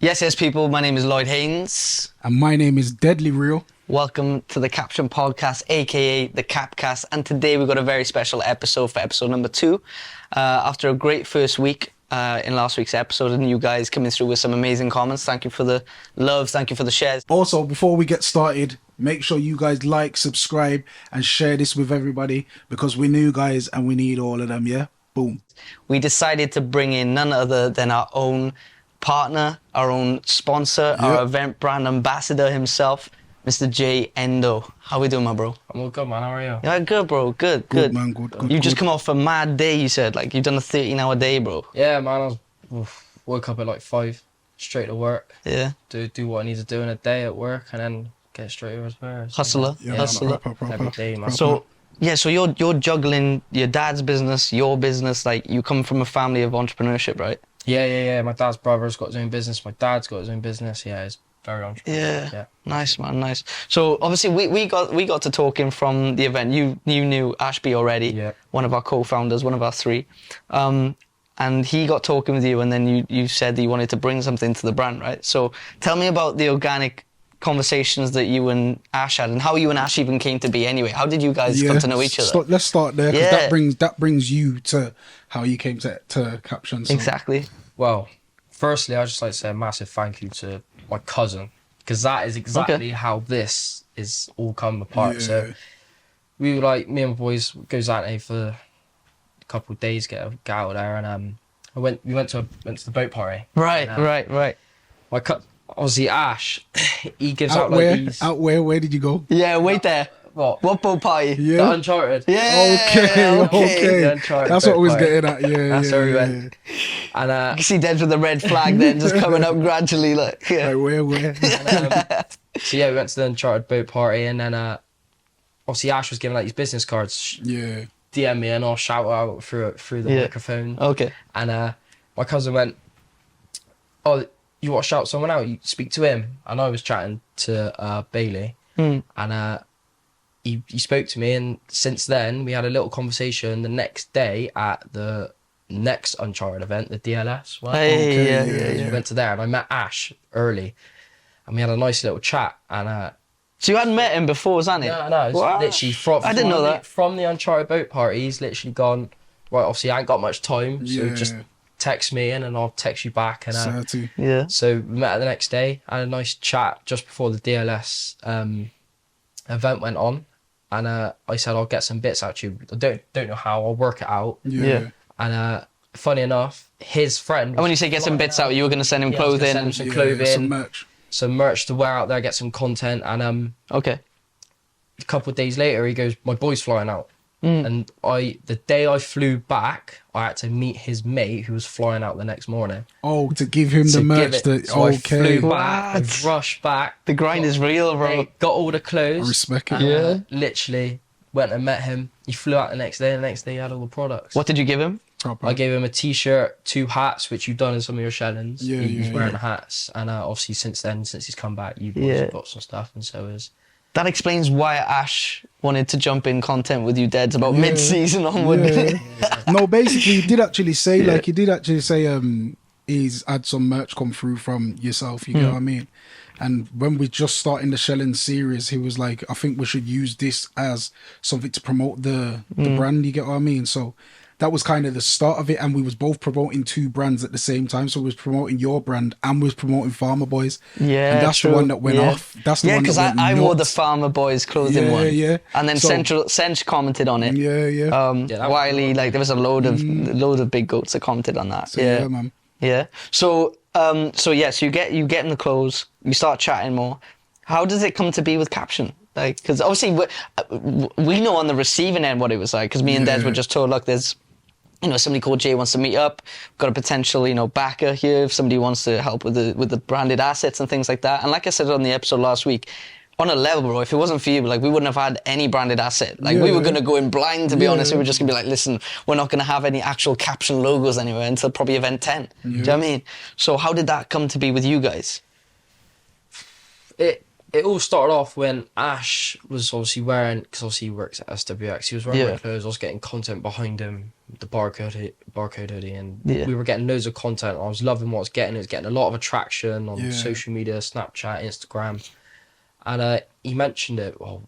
Yes, people. My name is Lloyd Haynes. And my name is Deadly Real. Welcome to the Caption Podcast, aka the Capcast. And today we've got a very special episode for episode number 2. After a great first week in last week's episode, and you guys coming through with some amazing comments. Thank you for the love. Thank you for the shares. Also, before we get started, make sure you guys like, subscribe, and share this with everybody because we're new guys and we need all of them, yeah? Boom. We decided to bring in none other than our own partner, our own sponsor, our event brand ambassador himself, Mr. Jay Endo. How we doing, my bro? I'm all good, man. How are you? Yeah, good, bro. Good. Good, man. Good. You just come off a mad day, you said. Like, you've done a 13-hour day, bro. Yeah, man. Woke up at like 5, straight to work. Yeah. Do what I need to do in a day at work, and then get straight over to work. Hustler. Yeah, Hustler. proper. Every day, man. So you're juggling your dad's business, your business. Like, you come from a family of entrepreneurship, right? Yeah. My dad's brother's got his own business. My dad's got his own business. Yeah, it's very entrepreneurial. Yeah. Nice, man. Nice. So obviously we got to talking from the event. You knew Ashby already. Yeah. One of our co-founders, one of our 3. And he got talking with you, and then you said that you wanted to bring something to the brand, right? So tell me about the organic conversations that you and Ash had, and how you and Ash even came to be anyway. How did you guys come to know each other? Let's start there, because that brings you to how you came to Caption. So. Exactly. Well, firstly, I'd just like to say a massive thank you to my cousin, because that is exactly how this is all come apart. Yeah. So we were like, me and my boys goes out there for a couple of days, get out there, and we went to the boat party. Right. My obviously Ash, he gives Out out where? like these. Out where? Where did you go? Yeah, wait there. What boat party? Yeah. The Uncharted. Yeah. Okay. The Uncharted That's what I was boat party. getting at. Yeah. That's yeah, where we yeah, went. And You see Debs with the red flag then just coming up gradually, like. yeah. Yeah. Like, where? so yeah, we went to the Uncharted boat party, and then obviously Ash was giving like these business cards. Yeah. DM me and I'll shout out through the microphone. Okay. And my cousin went, "Oh, you want to shout someone out? You speak to him." And I was chatting to Bailey, and he spoke to me. And since then, we had a little conversation the next day at the next Uncharted event, the DLS one. Hey, We went to there, and I met Ash early, and we had a nice little chat. And So you hadn't met him before, wasn't it? no, it's What? literally I didn't know that. From the Uncharted boat party, he's literally gone, right, obviously I ain't got much time, so Yeah. just text me in and I'll text you back. And 30. Yeah. so we met the next day, had a nice chat just before the DLS event went on. And I said, I'll get some bits out to you. I don't know how, I'll work it out. Yeah. And funny enough, his friend... And when you say get some bits out, you were going to send him clothing? Send him some clothing, Some merch. some merch to wear out there, get some content. And Okay. a couple of days later, he goes, my boy's flying out. And the day I flew back, I had to meet his mate who was flying out the next morning. Oh, to give him the merch. So I flew back, What? I rushed back. The grind is real, bro. Got all the clothes. I respect it. and, Yeah. literally went and met him. He flew out the next day. The next day, he had all the products. What did you give him? Proper. I gave him a t-shirt, 2 hats, which you've done in some of your shellings. Yeah, He's yeah, wearing yeah. hats. And obviously since he's come back, you've Yeah. also got some stuff, and so is... That explains why Ash wanted to jump in content with you, Deds, about mid-season onward. Yeah. No, basically, he did actually say, he's had some merch come through from yourself, you know what I mean? And when we just starting the Shelling series, he was like, I think we should use this as something to promote the brand, you get what I mean? So that was kind of the start of it, and we was both promoting 2 brands at the same time. So we was promoting your brand and we was promoting Farmer Boys. Yeah, and that's true. the one that went off. That's the one that because went I wore the nuts. Farmer Boys clothing one. Yeah. And then So- Sench commented on it. Yeah. that was Wiley, like there was a load of big goats that commented on that. So, yeah, man. Yeah. So yes, you get in the clothes, you start chatting more. How does it come to be with Caption? Like, because obviously we know on the receiving end what it was like. Because me and Des were just told, look, there's somebody called Jay wants to meet up. Got a potential backer here if somebody wants to help with the branded assets and things like that. And like I said on the episode last week, on a level, bro, if it wasn't for you, like, we wouldn't have had any branded asset. Like, we were going to go in blind, to be honest. We were just going to be like, listen, we're not going to have any actual Caption logos anywhere until probably event 10. Do you know what I mean? So how did that come to be with you guys? it all started off when Ash was obviously wearing, because obviously he works at SWX, he was wearing my clothes, I was getting content behind him, the barcode hoodie, and we were getting loads of content. I was loving what I was getting. It was getting a lot of attraction on social media, Snapchat, Instagram. And he mentioned it, well,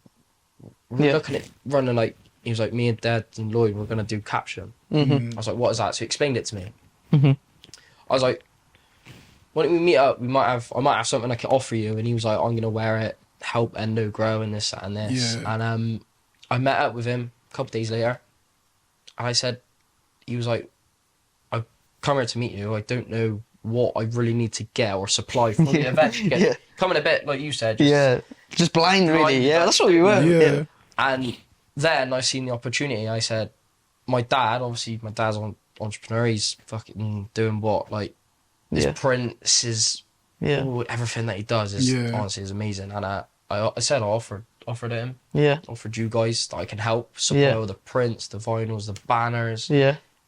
we're looking at running, like, he was like, me and Dad and Lloyd, we're going to do Caption. I was like, what is that? So he explained it to me. I was like, why don't we meet up? I might have something I can offer you. And he was like, I'm going to wear it, help Endo grow and this, that, and this. And I met up with him a couple of days later. And I said, he was like, I've come here to meet you. I don't know what I really need to get or supply for the event. Coming a bit, like you said. Just blind, really. Yeah, that's what we were. And then I seen the opportunity. I said, my dad's an entrepreneur. He's fucking doing what? Like, his prints, his everything that he does is honestly is amazing. And I said I offered it him. Offered you guys that I can help supply all the prints, the vinyls, the banners,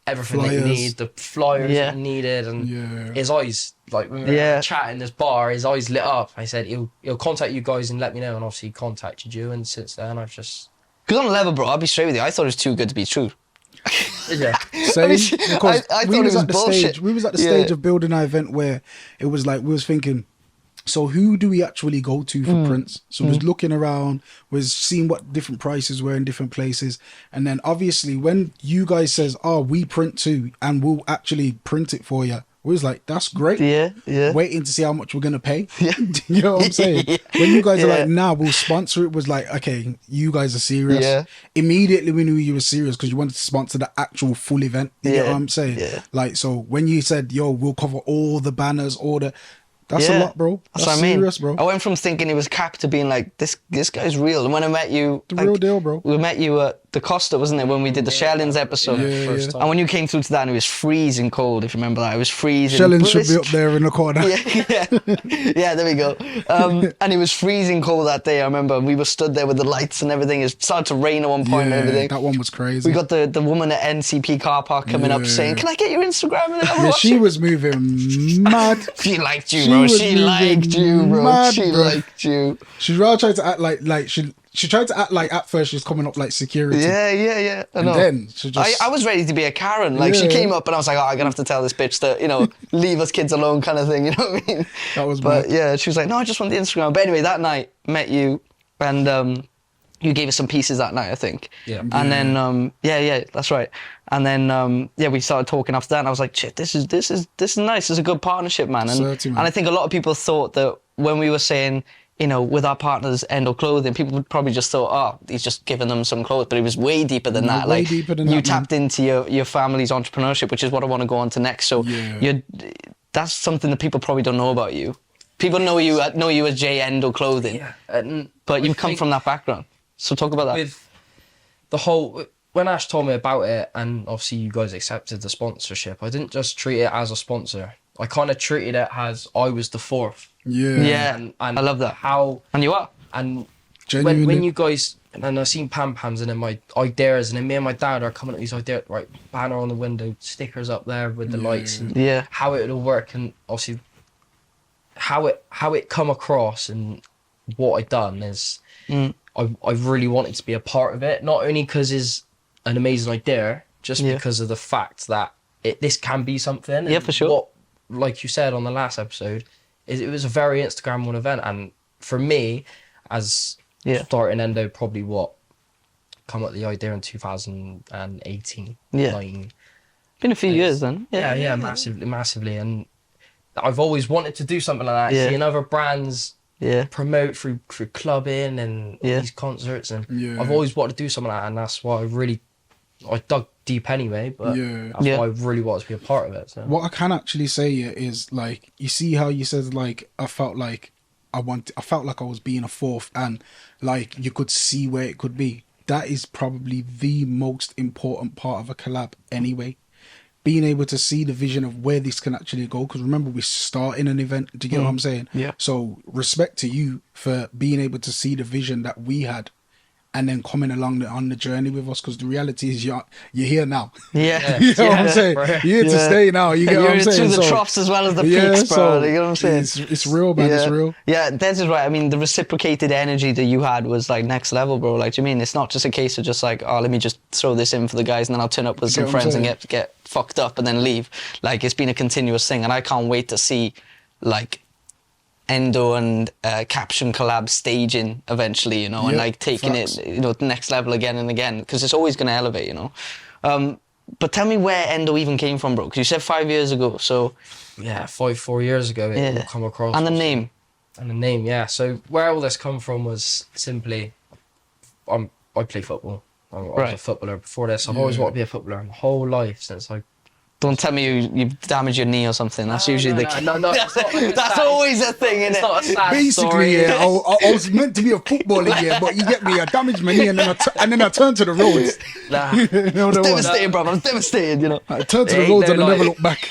everything flyers. that you need, the flyers that you needed. And his eyes, like when we were chatting in this bar, his eyes lit up. I said he'll contact you guys and let me know. And obviously he contacted you. And since then I've just, because on a level, bro, I'll be straight with you. I thought it was too good to be true. Same, because I thought it was bullshit. We was at the stage of building our event where it was like we was thinking, so who do we actually go to for prints? So we was looking around, was seeing what different prices were in different places, and then obviously when you guys says, "Oh, we print too, and we'll actually print it for you," we was like, "That's great." Waiting to see how much we're gonna pay. You know what I'm saying? When you guys are like, "Nah, we'll sponsor it," was like, okay, you guys are serious. Immediately we knew you were serious because you wanted to sponsor the actual full event. You know what I'm saying? Like, so when you said, "Yo, we'll cover all the banners, all the," that's a lot, bro. That's what I mean. Serious, bro. I went from thinking it was cap to being like, this guy's real. And when I met you, The real deal, bro. We met you at the Costa, wasn't it, when we did the Shellings episode? First time. And when you came through to that, and it was freezing cold, if you remember that. It was freezing. Shellings should be up there in the corner. There we go. And it was freezing cold that day, I remember. We were stood there with the lights and everything. It started to rain at one point and everything. That one was crazy. We got the woman at NCP car park coming up saying, "Can I get your Instagram?" And Yeah, she was moving mad. She liked you, bro. She liked you, bro. Mad, she bro. liked you. She rather tried to act like she tried to act like at first she was coming up like security. Yeah. I know. And then she just... I was ready to be a Karen. Like, she came up and I was like, I'm gonna have to tell this bitch to, leave us kids alone, kind of thing. You know what I mean? That was But mad. yeah, she was like, no, I just want the Instagram. But anyway, that night met you, and you gave us some pieces that night, I think. Yeah. And then that's right. And then we started talking after that, and I was like, shit, this is nice. This is a good partnership, man. And Certainly, man. and I think a lot of people thought that when we were saying, with our partners Endo Clothing, people would probably just thought, oh, he's just giving them some clothes, but it was way deeper than that. Way like, deeper than you that, tapped into your family's entrepreneurship, which is what I want to go on to next. So that's something that people probably don't know about you. People know you as Jay Endo Clothing, but you come from that background. So talk about that. With the whole, when Ash told me about it, and obviously you guys accepted the sponsorship, I didn't just treat it as a sponsor. I kind of treated it as I was the fourth. Yeah, and I love that. And you are. And Genuinely. when you guys, and I seen Pam-Pams and then my ideas, and then me and my dad are coming up with these ideas, right, banner on the window, stickers up there with the lights, and how it'll work, and obviously how it come across, and what I done is I really wanted to be a part of it, not only because it's an amazing idea, just because of the fact that this can be something. Yeah, for sure. What, like you said on the last episode, it was a very Instagram one event, and for me, as starting Endo, probably come up with the idea in 2018, 19. Been a few years then. Yeah, massively, and I've always wanted to do something like that. Seeing other brands promote through clubbing and these concerts, and I've always wanted to do something like that, and that's why I dug deep anyway, but that's why I really wanted to be a part of it. So. What I can actually say is, like, you see how you said, like, I felt like I was being a fourth, and like you could see where it could be. That is probably the most important part of a collab anyway. Being able to see the vision of where this can actually go, because remember, we're starting an event. Do you get what I'm saying? Yeah. So respect to you for being able to see the vision that we had and then coming along on the journey with us, because the reality is you're here now. Yeah. You know what I'm saying? bro. You're here to stay now. You get You're what I'm saying? through the So, troughs as well as the peaks, bro. You know what I'm saying? It's real, man. Yeah. It's real. Yeah, Des is right. I mean, the reciprocated energy that you had was like next level, bro. Like, do you mean it's not just a case of just like, oh, let me just throw this in for the guys and then I'll turn up with You some get what I'm friends and saying? get fucked up and then leave. Like, it's been a continuous thing, and I can't wait to see like Endo and Caption collab staging eventually, you know, and Yeah, like taking facts. it, you know, the next level again and again, because it's always going to elevate, you know. But tell me where Endo even came from, bro, because you said 5 years ago, so... Yeah, 4 years ago it all come across. And the name. And the name, yeah. So where all this come from was simply, I play football. I was Right. a footballer before this. I've always wanted to be a footballer my whole life since I... Don't tell me you've damaged your knee or something. That's usually the case. No, it's not like a That's sad- always a thing, It's isn't not a sad Basically, story. yeah, I was meant to be a footballer, yeah, but you get me, I damaged my knee, and then I turned to the roads. Nah. You know the one. Devastated, bro. I was devastated, you know. I turned to the Ain't roads no and I like- never looked back.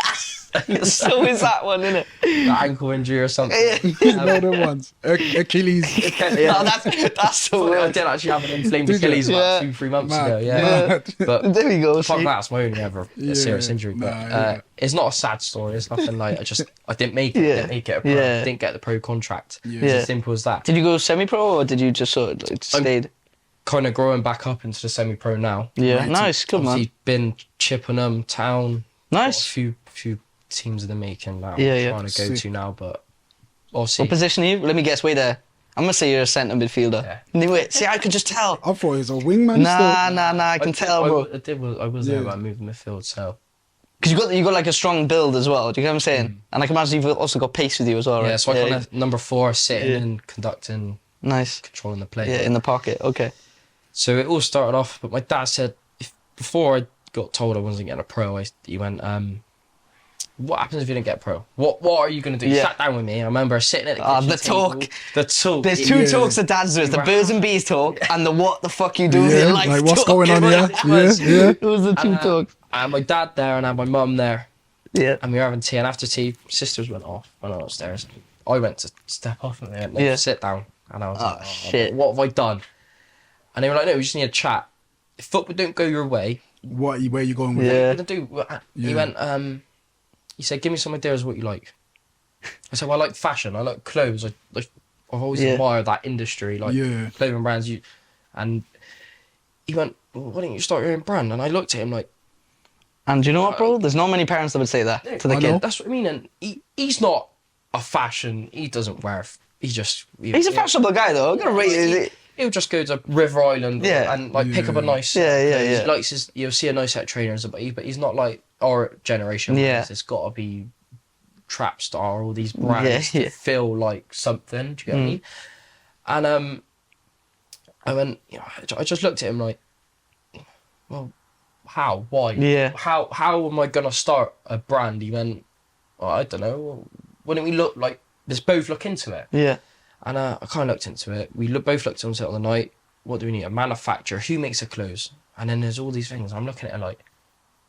So is that one, isn't it? Ankle injury or something. You know the ones. Achilles. No, that's so I weird. did actually have an inflamed Did you? Achilles about Yeah. 2-3 months Mad, ago. Yeah, mad. but There we go. fuck See? that, it's my only ever serious injury. But Nah, yeah. it's not a sad story. It's nothing like I didn't make it. Yeah. Didn't make it a pro. Yeah. Didn't get the pro contract. Yeah. It's as simple as that. Did you go semi-pro or did you just sort of like, stayed? Kind of growing back up into the semi-pro now. Yeah, Right. nice, good man. Obviously been Chippenham Town. Nice. Got a few teams in the making now. Yeah, yeah. Trying to go Sick. to now, but obviously. What position are you? Let me guess, way there. I'm gonna say you're a centre midfielder. Yeah. Knew it. See, I could just tell. I thought he was a wingman Nah, I can tell, bro. I was there, Yeah. but I moved midfield, so. Because you got like a strong build as well. Do you get what I'm saying? And I can imagine you've also got pace with you as well, right? Yeah, so I kind of number 4, sitting and conducting, Nice. controlling the play. Yeah, in the pocket. Okay. So it all started off, but my dad said, before I got told I wasn't getting a pro, he went, what happens if you don't get a pro? What are you going to do? He Yeah. sat down with me. I remember sitting at the Ah, kitchen the table. talk. The talk. There's two Yeah. talks that dads do. It's the birds and bees talk and the what the fuck you do with Yeah, your life like what's talk. going on here? Yeah. Those are the two talks. I had my dad there and I had my mum there. Yeah. And we were having tea. And after tea, sisters went upstairs. I went to step off and they went, no, Yeah. sit down. And I was like, shit. what have I done? And they were like, no, we just need a chat. If football don't go your way, Where you going with Yeah. it? what are you going to do? He Yeah. went, he said, give me some ideas of what you like. I said, well, I like fashion. I like clothes. I've always Yeah. admired that industry, like Yeah. clothing brands. And he went, well, why don't you start your own brand? And I looked at him like, And do you know what, bro? There's not many parents that would say that to the I kid. know. that's what I mean. And he's not a fashion. He doesn't wear. He's just. He's a fashionable guy, though. I'm gonna rate it. He'll just go to River Island Yeah. and like pick up a nice. Yeah. He likes his. You'll see a nice set of trainers, but he's not like our generation. Yeah. It's got to be trap star. All these brands Yeah. that feel like something. Do you get what I mean? And I went. I just looked at him like, well, how? Why? Yeah. How am I gonna start a brand? He went, well, I don't know. Why don't we look like? Let's both look into it. Yeah. And I kind of looked into it. We both looked into it on the night. What do we need? A manufacturer. Who makes the clothes? And then there's all these things. I'm looking at it like,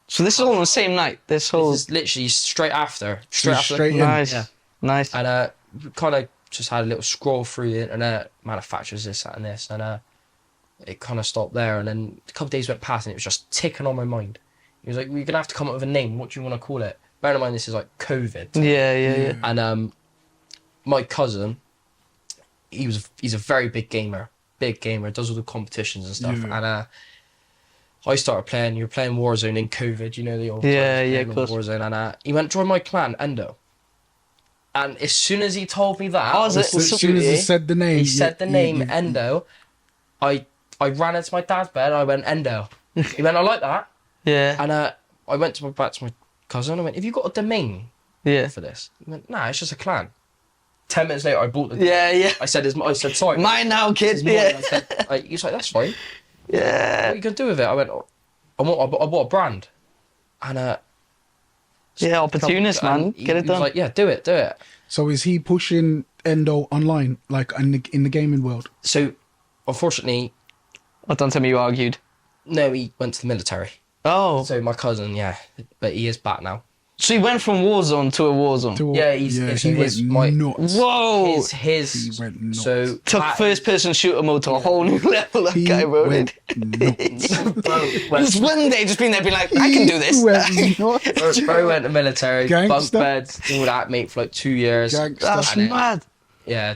So this is all on the same night. This whole this is literally straight after. Straight in. nice, Yeah. nice. And we kind of just had a little scroll through the internet. Manufacturers this, that, and this. And it kind of stopped there. And then a couple of days went past and it was just ticking on my mind. He was like, we're going to have to come up with a name. What do you want to call it? Bear in mind, this is like COVID. Yeah. And my cousin, he's a very big gamer, does all the competitions and stuff. Yeah. And I started playing. You were playing Warzone in COVID, you know the old Yeah, times, yeah, playing of course. Warzone, and he went join my clan, Endo. And as soon as he told me that, Oh, is it- As soon as he said the name, he said the name you- Endo, I ran into my dad's bed. And I went Endo. He went, I like that. Yeah. And I went back to my cousin. I went, have you got a domain Yeah. for this? He went, nah, it's just a clan. 10 minutes later, I bought the. Yeah. I said, sorry. Mine now, This kid. is mine. Yeah. I said, he was like, that's fine. What Yeah. are you going to do with it? I went, I bought a brand. And Yeah, opportunist, man. and Get it he was done. like, yeah, do it. So is he pushing Endo online, like in the gaming world? So, unfortunately, Well, don't tell me you argued. no, he went to the military. Oh. So my cousin, yeah, but he is back now. So he went from war zone to a war zone. Yeah, he his- went nuts. Whoa! His He went nuts. so Took that- first-person shooter mode to a whole new level. That He guy wrote went it. nuts. Just one day, just being there, being like, I can do this. He went nuts. Bro went to military, bunk Gangster. beds, all that, mate, for like 2 years. Gangster. That's And then- mad. Yeah.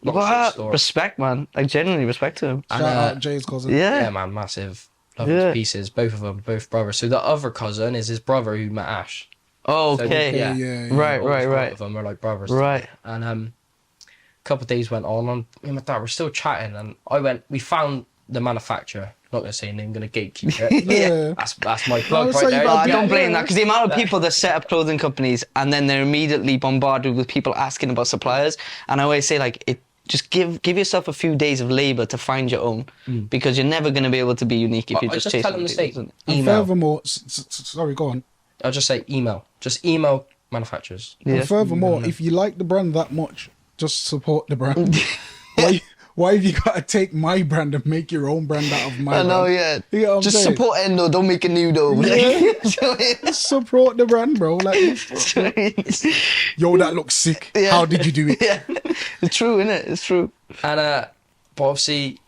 Long Wow. story. Respect, man. Like, genuinely respect to him. And, Shout out Jay's cousin. yeah, Yeah. man, massive. Love his pieces. Both of them, both brothers. So the other cousin is his brother who met Ash. Oh, So, okay. yeah. Yeah. Right, Both right, of right. them are like brothers. Right. And a couple of days went on, and me and my dad were still chatting, and we found the manufacturer. Not gonna say name, gonna gatekeep it. Yeah. That's my plug was right saying there. about I don't Yeah, blame yeah. that, because the amount of people that set up clothing companies and then they're immediately bombarded with people asking about suppliers. And I always say, like, just give yourself a few days of labour to find your own, because you're never going to be able to be unique if you I just just chase tell them to people's, say isn't it? And email. furthermore, sorry, go on. I'll just say email. Just email manufacturers. Yeah. And furthermore, if you like the brand that much, just support the brand. Why have you got to take my brand and make your own brand out of my I know, brand? yeah. You get what I'm Just saying? support Endo, don't make a new dough. Yeah. Support the brand, bro. Like, yo, that looks sick. Yeah. How did you do it? Yeah. It's true, isn't it? It's true. And but obviously,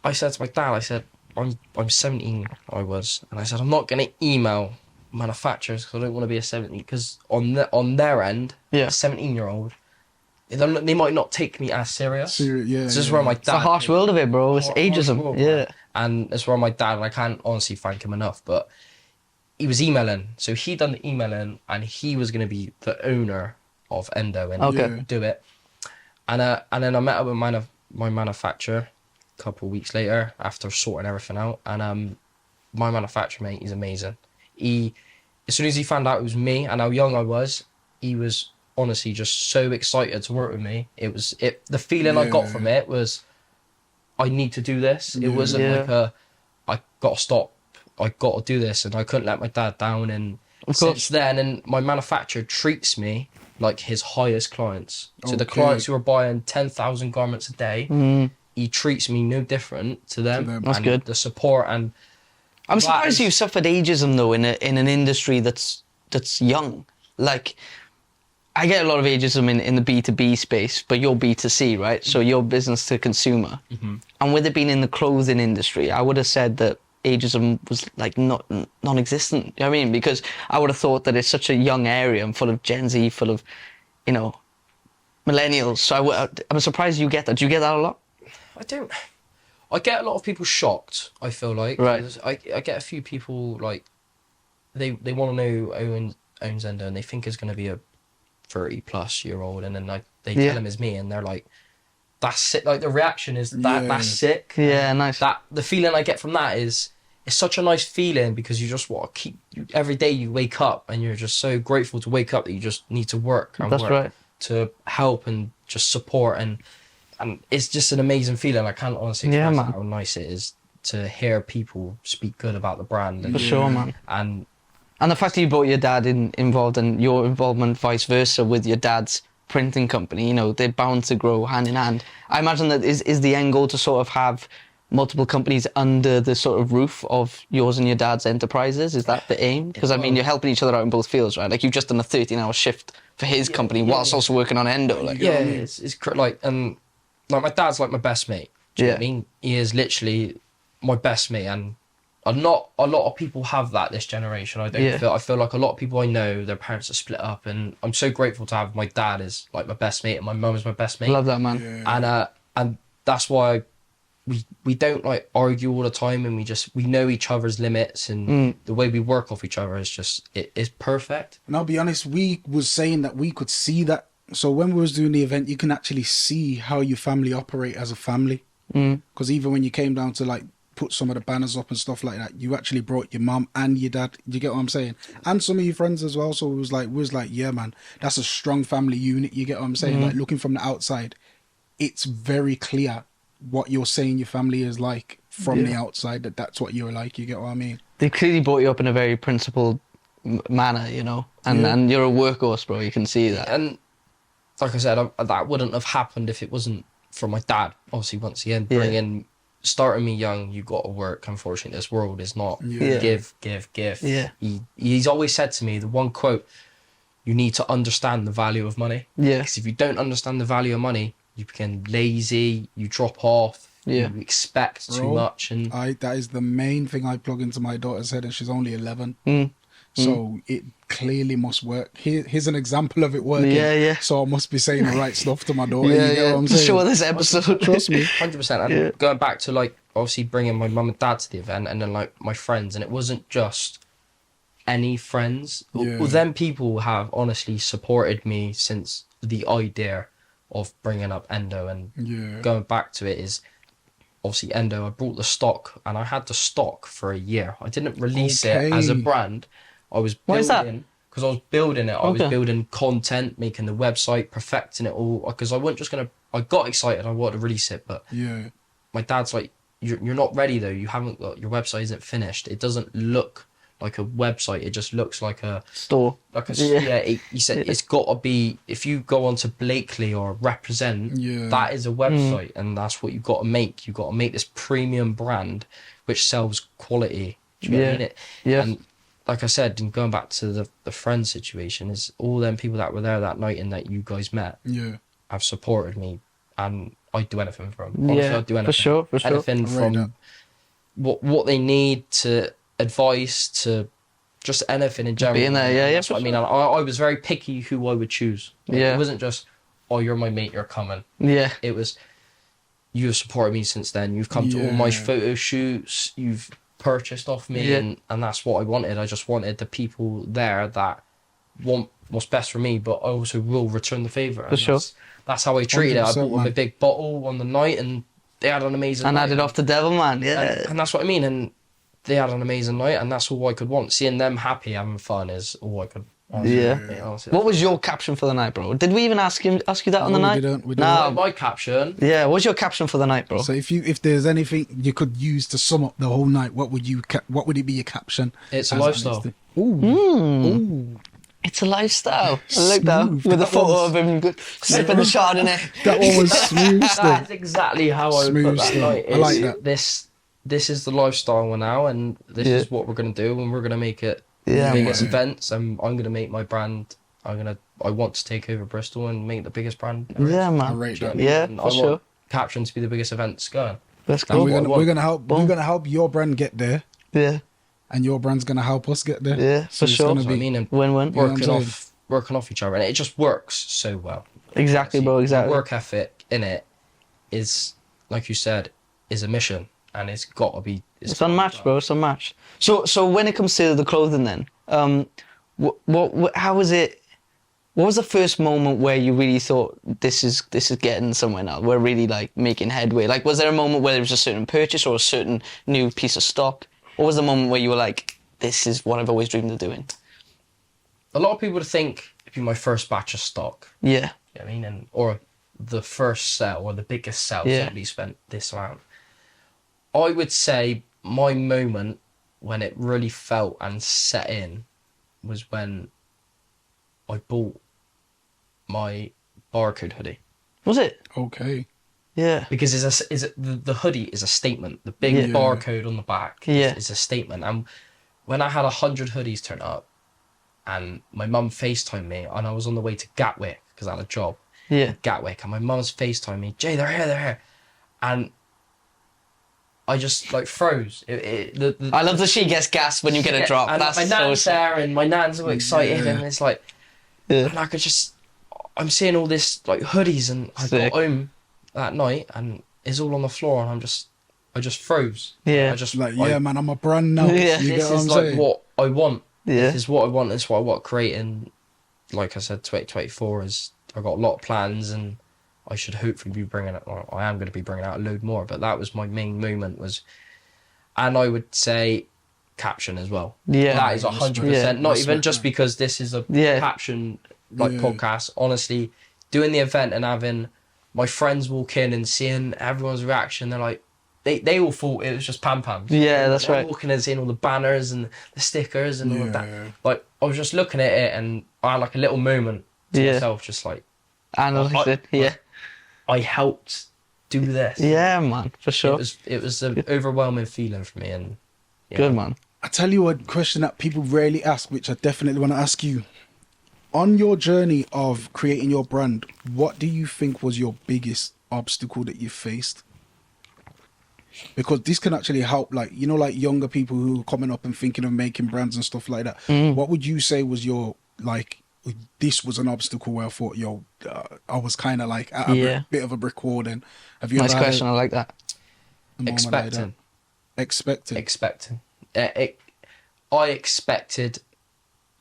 I said to my dad, I said, I'm 17. I was, and I said, I'm not gonna email manufacturers because I don't want to be a 17. Because on their end, Yeah. a 17-year-old, they might not take me as serious. Yeah. This is where my dad. It's a harsh world of it, bro. It's Harsh ageism. world, Yeah. man. And it's where my dad, and I can't honestly thank him enough, but he was emailing. So he done the emailing, and he was going to be the owner of Endo and Okay. do it. And then I met up with my manufacturer a couple of weeks later after sorting everything out. And my manufacturer, mate, he's amazing. As soon as he found out it was me and how young I was, he was honestly just so excited to work with me. The feeling I got from it was, I need to do this. It wasn't like I got to stop, I got to do this, and I couldn't let my dad down. And Of since course. then, and my manufacturer treats me like his highest clients. So the Okay. clients who are buying 10,000 garments a day, he treats me no different to them. That's And good. The support, and I'm that surprised is- you've suffered ageism though in an industry that's young. Like, I get a lot of ageism in the B2B space, but you're B2C, right? So you're business to consumer. And with it being in the clothing industry, I would have said that ageism was like non-existent. You know what I mean? Because I would have thought that it's such a young area and full of Gen Z, full of, millennials. So I'm surprised you get that. Do you get that a lot? I get a lot of people shocked, I feel like. Right. 'Cause I get a few people, like, they want to know who owns Endo, and they think it's going to be a 30-plus-year-old, and then they Yeah. tell him it's me, and they're like, that's sick. Like, the reaction is, that's sick. Yeah, nice. The feeling I get from that is, it's such a nice feeling, because you just want to every day you wake up, and you're just so grateful to wake up that you just need to work and That's work right. to help and just support, and it's just an amazing feeling. I can't honestly Yeah, express man. how nice it is to hear people speak good about the brand. For sure, man. And And the fact that you brought your dad involved and your involvement vice versa with your dad's printing company, they're bound to grow hand in hand. I imagine that is the end goal to sort of have multiple companies under the sort of roof of yours and your dad's enterprises. Is that the aim? Because I mean, you're helping each other out in both fields, right? Like, you've just done a 13-hour shift for his company whilst also working on Endo. Like, yeah, it's like my dad's like my best mate. Do you know what I mean? He is literally my best mate, and not a lot of people have that this generation. I feel like a lot of people I know, their parents are split up, and I'm so grateful to have my dad as like my best mate, and my mum is my best mate. Love that, man. And that's why we don't like argue all the time, and we know each other's limits, and the way we work off each other is just it is perfect. And I'll be honest, we was saying that we could see that. So when we was doing the event, you can actually see how your family operate as a family. Because even when you came down to like put some of the banners up and stuff like that, you actually brought your mum and your dad. You get what I'm saying? And some of your friends as well. So it was like, yeah, man, that's a strong family unit. You get what I'm saying? Like, looking from the outside, it's very clear what you're saying your family is like from the outside, that's what you're like. You get what I mean? They clearly brought you up in a very principled manner, and you're a workhorse, bro. You can see that. And like I said, that wouldn't have happened if it wasn't for my dad. Obviously, once again, bringing starting me young, you got to work. Unfortunately, this world is not give. Yeah. He's always said to me, the one quote, you need to understand the value of money. Yeah. Because if you don't understand the value of money, you become lazy, you drop off, you expect too much. And that is the main thing I plug into my daughter's head, and she's only 11. So it clearly must work. Here's an example of it working. Yeah. So I must be saying the right stuff to my daughter. You get what I'm For saying? sure, this episode. Trust me. 100%. And going back to like obviously bringing my mum and dad to the event, and then like my friends, and it wasn't just any friends. Well, them people have honestly supported me since the idea of bringing up Endo, and going back to it is obviously Endo. I brought the stock, and I had the stock for a year. I didn't release it as a brand. I was building. Why is that? Because I was building it. I was building content, making the website, perfecting it all. Because I wasn't just gonna. I got excited. I wanted to release it, but my dad's like, "You're not ready though. You haven't got your website isn't finished. It doesn't look like a website. It just looks like a store. Like a he said it's got to be. If you go onto Blakely or Represent, that is a website, and that's what you got to make. You got to make this premium brand which sells quality. Do you know what I mean? And like I said, and going back to the friend situation, is all them people that were there that night and that you guys met have supported me, and I'd do anything for them. Honestly, I'd do anything. For sure. Anything from what they need to advice to just anything in general. Being there, That's what I mean. I was very picky who I would choose. It wasn't just, oh, you're my mate, you're coming. Yeah. It was, you have supported me since then. You've come to all my photo shoots. You've purchased off me, and that's what I wanted. I just wanted the people there that want what's best for me, but I also will return the favour. For sure. That's how I treated it. I bought them a big bottle on the night, and they had an amazing and night. added off the devil, man. And that's what I mean. And they had an amazing night, and that's all I could want. Seeing them happy, having fun is all I could. Honestly, What was your caption for the night, bro? Did we even ask you that on the night? We didn't. No, my caption. Yeah, what's your caption for the night, bro? So if there's anything you could use to sum up the whole night, what would it be your caption? It's a lifestyle. Ooh. It's a lifestyle. I like that. With a photo of him sipping the Chardonnay. That one was smooth. That's exactly how I would put that night. I like that. This is the lifestyle now, and this is what we're gonna do, and we're gonna make it the biggest events, and I'm gonna make my brand. I want to take over Bristol and make the biggest brand. Yeah, man. I rate that. Yeah, and for sure. Caption to be the biggest events going. Let's go. We're gonna help your brand get there. Yeah. And your brand's gonna help us get there. Yeah, for sure. That's what I mean, and win-win. Working off each other, and it just works so well. Exactly, bro. Exactly. Work ethic in it is, like you said, is a mission, and it's got to be. It's unmatched, bro. It's unmatched. So when it comes to the clothing, then, how was it? What was the first moment where you really thought this is getting somewhere now? We're really like making headway. Like, was there a moment where there was a certain purchase or a certain new piece of stock? What was the moment where you were like, this is what I've always dreamed of doing? A lot of people would think it'd be my first batch of stock. Yeah. You know what I mean? Or the first sale or the biggest sale. Somebody spent this amount. I would say my moment when it really felt and set in was when I bought my barcode hoodie. Was it? Okay. Yeah. Because the hoodie is a statement. The big barcode on the back is a statement. And when I had 100 hoodies turn up, and my mum FaceTimed me, and I was on the way to Gatwick because I had a job. Yeah. Gatwick, and my mum's FaceTimed me, Jay, they're here, and I just like froze. I love that she gets gassed when you get a drop. And That's my nan's so there, and my nan's all excited, and it's like, and I could I'm seeing all this like hoodies, and I got home that night, and it's all on the floor, and I just froze. Yeah. I just like, man, I'm a brand now. Yeah. This is like what I want. Yeah. This is what I want. This is what I want creating. Like I said, 2024 is. I got a lot of plans, and I should hopefully be bringing it. Well, I am going to be bringing out a load more, but that was my main moment. And I would say, caption as well. Yeah, that is 100%. Not even just because this is a caption podcast. Honestly, doing the event and having my friends walk in and seeing everyone's reaction, they're like, they all thought it was just pam-pams. Yeah, that's right. Walking and seeing all the banners and the stickers and all of that. Like, I was just looking at it, and I had like a little moment to myself, just like, I helped do this. Yeah, man, for sure. It was an overwhelming feeling for me, and yeah. Good, man. I tell you a question that people rarely ask, which I definitely want to ask you. On your journey of creating your brand, what do you think was your biggest obstacle that you faced? Because this can actually help, like, you know, like younger people who are coming up and thinking of making brands and stuff like that. What would you say was your, like, this was an obstacle where I thought, I was kind of like at a bit of a brick wall then? Have you Nice ever question, I like that. Expecting. I expected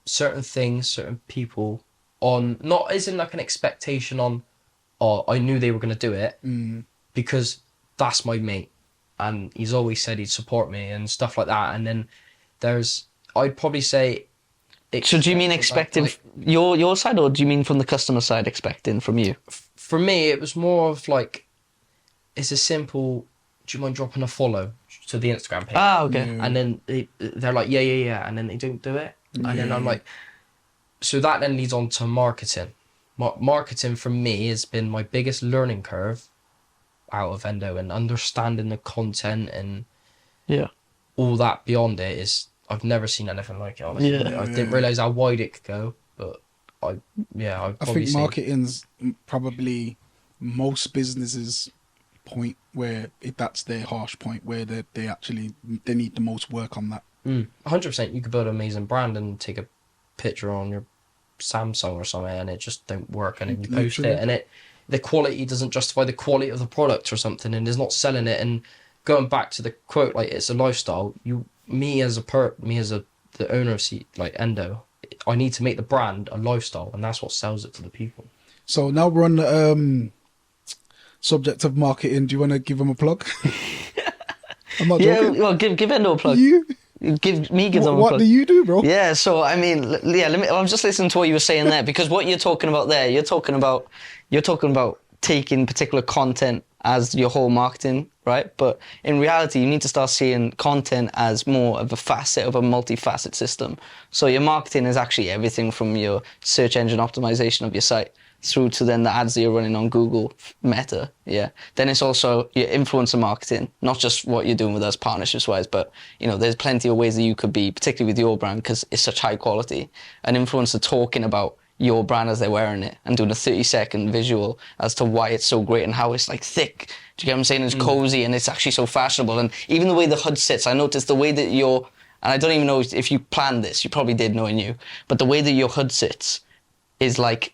certain things, certain people not as in like an expectation on, I knew they were going to do it because that's my mate and he's always said he'd support me and stuff like that. And then I'd probably say. So do you mean expecting your side, or do you mean from the customer side expecting from you? For me, it was more of like, it's a simple, do you mind dropping a follow to the Instagram page? Ah, okay. And then they're like, yeah. And then they don't do it. And then I'm like, so that then leads on to marketing. Marketing for me has been my biggest learning curve out of Endo, and understanding the content and all that beyond it is, I've never seen anything like it, honestly. I didn't realise how wide it could go, but I think marketing's probably most businesses' point where that's their harsh point where they need the most work on that. 100%. You could build an amazing brand and take a picture on your Samsung or something and it just don't work, and then you post it and the quality doesn't justify the quality of the product or something, and is not selling it. And going back to the quote, like, it's a lifestyle. Me as the owner of Endo, I need to make the brand a lifestyle, and that's what sells it to the people. So now we're on the subject of marketing. Do you want to give them a plug? I'm not joking. Well, give Endo a plug. Give me a plug. What do you do, bro? Yeah, so I mean, I was just listening to what you were saying there, because what you're talking about there, you're talking about taking particular content as your whole marketing, right? But in reality, you need to start seeing content as more of a facet of a multifaceted system. So your marketing is actually everything from your search engine optimization of your site through to then the ads that you're running on Google Meta. Yeah. Then it's also your influencer marketing, not just what you're doing with us partnerships wise, but there's plenty of ways that you could be, particularly with your brand, because it's such high quality. An influencer talking about your brand as they're wearing it and doing a 30-second visual as to why it's so great and how it's like thick. Do you get what I'm saying? It's cozy and it's actually so fashionable. And even the way the hood sits, I noticed the way that and I don't even know if you planned this, you probably did knowing you, but the way that your hood sits is like,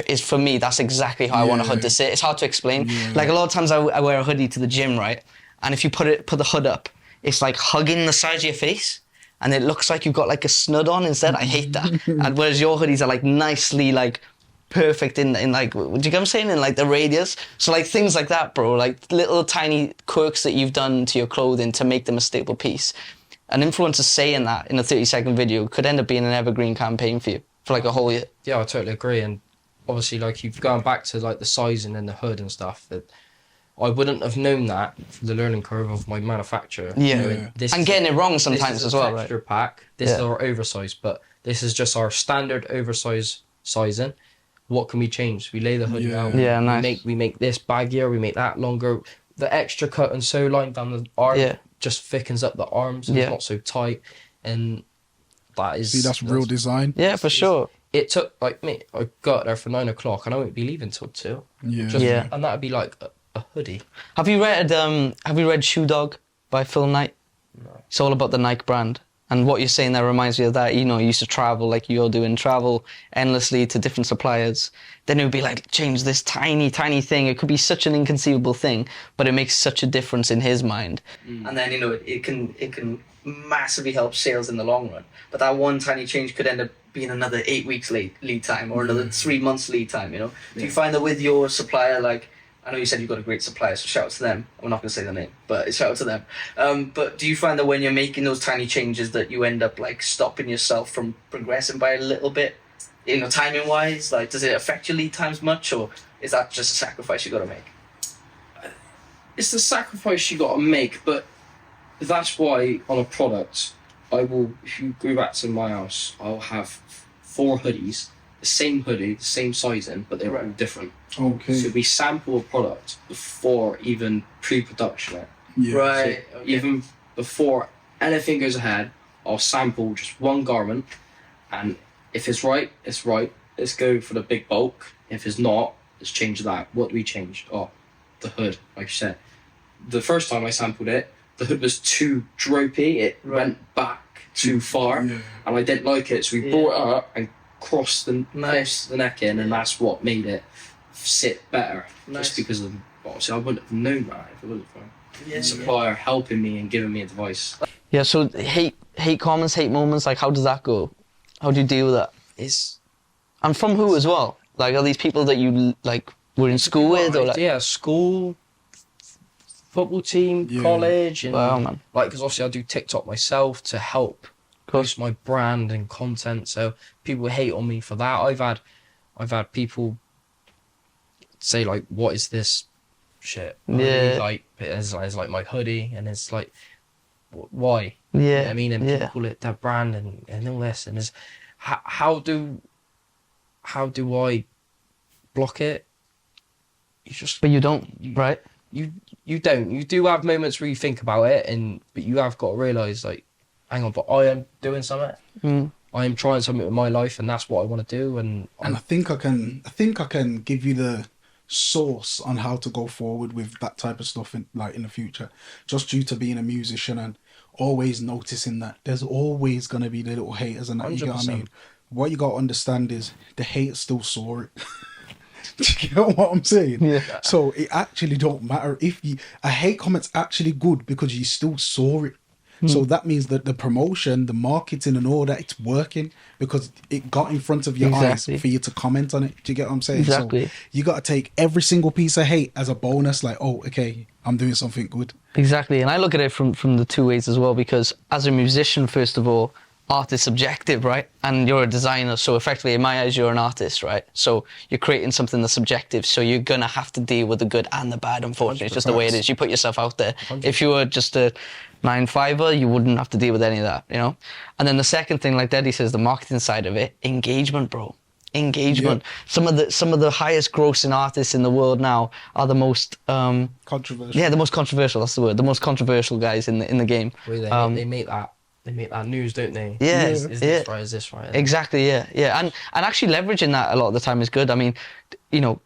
is for me, that's exactly how I want a hood to sit. It's hard to explain. Yeah. Like a lot of times I wear a hoodie to the gym, right? And if you put the hood up, it's like hugging the side of your face. And it looks like you've got like a snud on instead. I hate that. And whereas your hoodies are like nicely like perfect in like, do you get what I'm saying? In like the radius. So like things like that, bro, like little tiny quirks that you've done to your clothing to make them a staple piece. An influencer saying that in a 30-second video could end up being an evergreen campaign for you for like a whole year. Yeah, I totally agree. And obviously, like, you've gone back to like the sizing and the hood and stuff, that I wouldn't have known that from the learning curve of my manufacturer. Yeah. And getting it wrong sometimes as well, right? Texture pack. This is our oversize, but this is just our standard oversize sizing. What can we change? We lay the hood down. Yeah, nice. We make this baggier. We make that longer. The extra cut and sew line down the arm just thickens up the arms. And it's not so tight, and that is. That's real design. Yeah, for sure. It took like me. I got there for 9 o'clock, and I won't be leaving till 2. And that'd be like a hoodie. Have you read Shoe Dog by Phil Knight? No. It's all about the Nike brand. And what you're saying there reminds me of that. You used to travel like you're doing, travel endlessly to different suppliers. Then it would be like, change this tiny, tiny thing. It could be such an inconceivable thing, but it makes such a difference in his mind. And then, it can massively help sales in the long run. But that one tiny change could end up being another 8 weeks lead time or another 3 months lead time, Do you find that with your supplier, like, I know you said you've got a great supplier, so shout out to them. I'm not going to say the name, but shout out to them. But do you find that when you're making those tiny changes that you end up like stopping yourself from progressing by a little bit, timing wise? Like, does it affect your lead times much, or is that just a sacrifice you got to make? It's the sacrifice you got to make, but that's why on a product, if you go back to my house, I'll have 4 hoodies the same hoodie, the same sizing, but they're all different. Okay. So we sample a product before even pre-production it. Yeah. Right. So Okay. even before anything goes ahead, I'll sample just one garment, and if it's right, it's right. Let's go for the big bulk. If it's not, let's change that. What do we change? Oh, the hood, like you said. The first time I sampled it, the hood was too dropey. It went back too far, Yeah. and I didn't like it. So we brought it up and crossed the neck in, and that's what made it sit better. Nice. Just because of, obviously, I wouldn't have known that if it wasn't for Yeah. the supplier helping me and giving me advice. Yeah, so hate comments, hate moments, like how does that go? How do you deal with that? It's And from who as well? Like, are these people that you like were in school with, or like? yeah, school, football team, Yeah. college, and Wow, man. like because obviously I do TikTok myself to help boost my brand and content. So people hate on me for that. I've had people say like, "What is this shit?" Yeah. Like it's like my hoodie, and it's like, why? Yeah, You know what I mean, and yeah. people call it their brand and all this, and it's how do I block it? You just But you don't, right? you don't. You do have moments where you think about it, but you have got to realise like, hang on, but I am doing something. Mm. I am trying something with my life, and that's what I want to do. And And I think I can give you the source on how to go forward with that type of stuff in the future, just due to being a musician and always noticing that there's always going to be the little haters and that. You get what I 100%. mean? What you got to understand is the hate still saw it. Do you get what I'm saying? Yeah. So it actually don't matter if a hate comment's actually good because you still saw it. So that means that the promotion, the marketing and all that, it's working because it got in front of your Exactly. eyes for you to comment on it. Do you get what I'm saying? Exactly. So you got to take every single piece of hate as a bonus, like, oh, okay, I'm doing something good. Exactly, and I look at it from the two ways as well, because as a musician, first of all, art is subjective, right? And you're a designer, so effectively, in my eyes, you're an artist, right? So you're creating something that's subjective, so you're going to have to deal with the good and the bad, unfortunately. It's just the way it is. You put yourself out there. 100%. If you were just a 9-5er, you wouldn't have to deal with any of that, you know? And then the second thing, like Daddy says, the marketing side of it, engagement, bro. Engagement. Yeah. Some of the highest grossing artists in the world now are the most Controversial. yeah, the most controversial. That's the word. The most controversial guys in the game. Where they make that news, don't they? Yeah, Is yeah. this right? Is this right? Exactly. Yeah. And actually leveraging that a lot of the time is good. I mean, you know,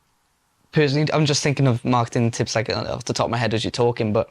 personally, I'm just thinking of marketing tips like off the top of my head as you're talking. But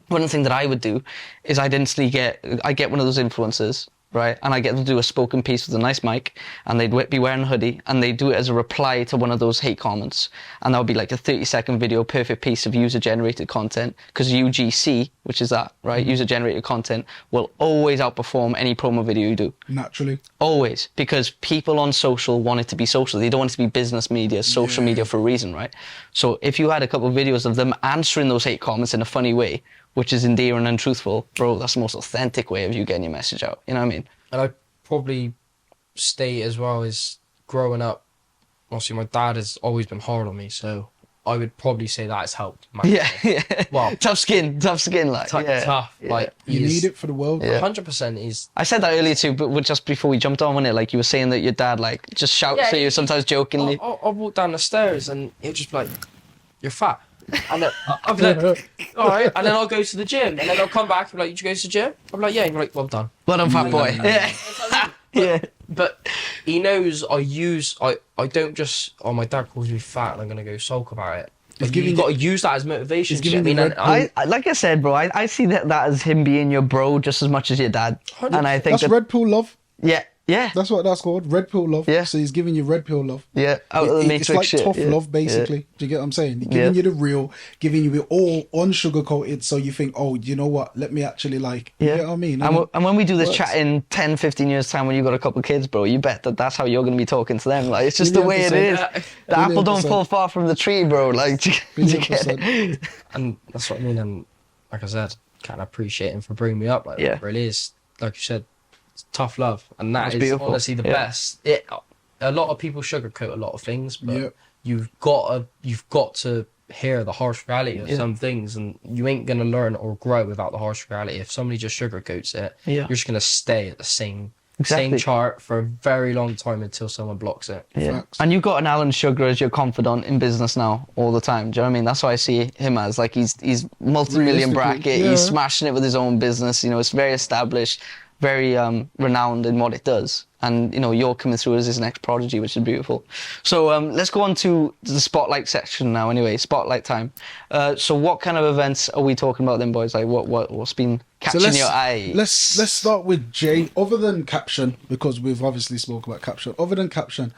one thing that I would do is I'd instantly get one of those influencers, right? And I get them to do a spoken piece with a nice mic, and they'd be wearing a hoodie, and they'd do it as a reply to one of those hate comments. And that would be like a 30-second video, perfect piece of user-generated content, because UGC, which is that, right? User-generated content will always outperform any promo video you do. Naturally. Always, because people on social want it to be social. They don't want it to be business media, social media for a reason, right? So if you had a couple of videos of them answering those hate comments in a funny way, which is endearing and truthful, bro, that's the most authentic way of you getting your message out. You know what I mean? And I probably state as well as growing up, obviously my dad has always been hard on me, so I would probably say that has helped. Yeah. Well, tough skin, like. tough. Yeah. Like You need it for the world. Yeah. 100% is. I said that earlier too, but just before we jumped on it, like you were saying that your dad like just shouts Yeah, at you sometimes jokingly. I'll walk down the stairs and he'll just be like, "You're fat." And then I'll be like, all right. And then I'll go to the gym. And then I'll come back and be like, "Did you go to the gym?" I'm like, "Yeah." And you're like, "Well done." Well done, fat boy. Yeah. Yeah. But he knows I don't just, oh, my dad calls me fat and I'm going to go sulk about it. Like, giving you've got to use that as motivation. He's do you giving get you what I mean? I like I said, bro, I see that as him being your bro just as much as your dad. 100%. And I think That's red pill love. yeah. That's what that's called. Red pill love. Yeah. So he's giving you red pill love. Yeah. Out of the It's matrix like shit. tough Yeah. love, basically. Yeah. Do you get what I'm saying? Giving you the real, giving you it all unsugar-coated, so you think, oh, you know what? Let me actually like, you get what I mean? And when we do this works. chat in 10, 15 years' time when you've got a couple of kids, bro, you bet that's how you're going to be talking to them. Like, it's just the way it is. 100%. The apple don't 100%. fall far from the tree, bro. Like, do you get it? 100%. And that's what I mean. And like I said, kind of appreciate him for bringing me up. Like, Yeah. it really is, like you said, it's tough love. And That's that is beautiful. honestly the Yeah. best. A lot of people sugarcoat a lot of things, but Yeah. you've got to hear the harsh reality of some things, and you ain't going to learn or grow without the harsh reality. If somebody just sugarcoats it, Yeah. you're just going to stay at the same Exactly. same chart for a very long time until someone blocks it. Yeah. Facts. And you've got an Alan Sugar as your confidant in business now all the time. Do you know what I mean? That's what I see him as. Like he's multi-million Realistically, bracket. yeah. He's smashing it with his own business. You know, it's very established, very renowned in what it does. And, you know, you're coming through as his next prodigy, which is beautiful. So let's go on to the spotlight section now anyway, spotlight time. So what kind of events are we talking about then, boys? Like what's been catching your eye? Let's start with Jay. Other than Caption, because we've obviously spoke about Caption. Other than Caption,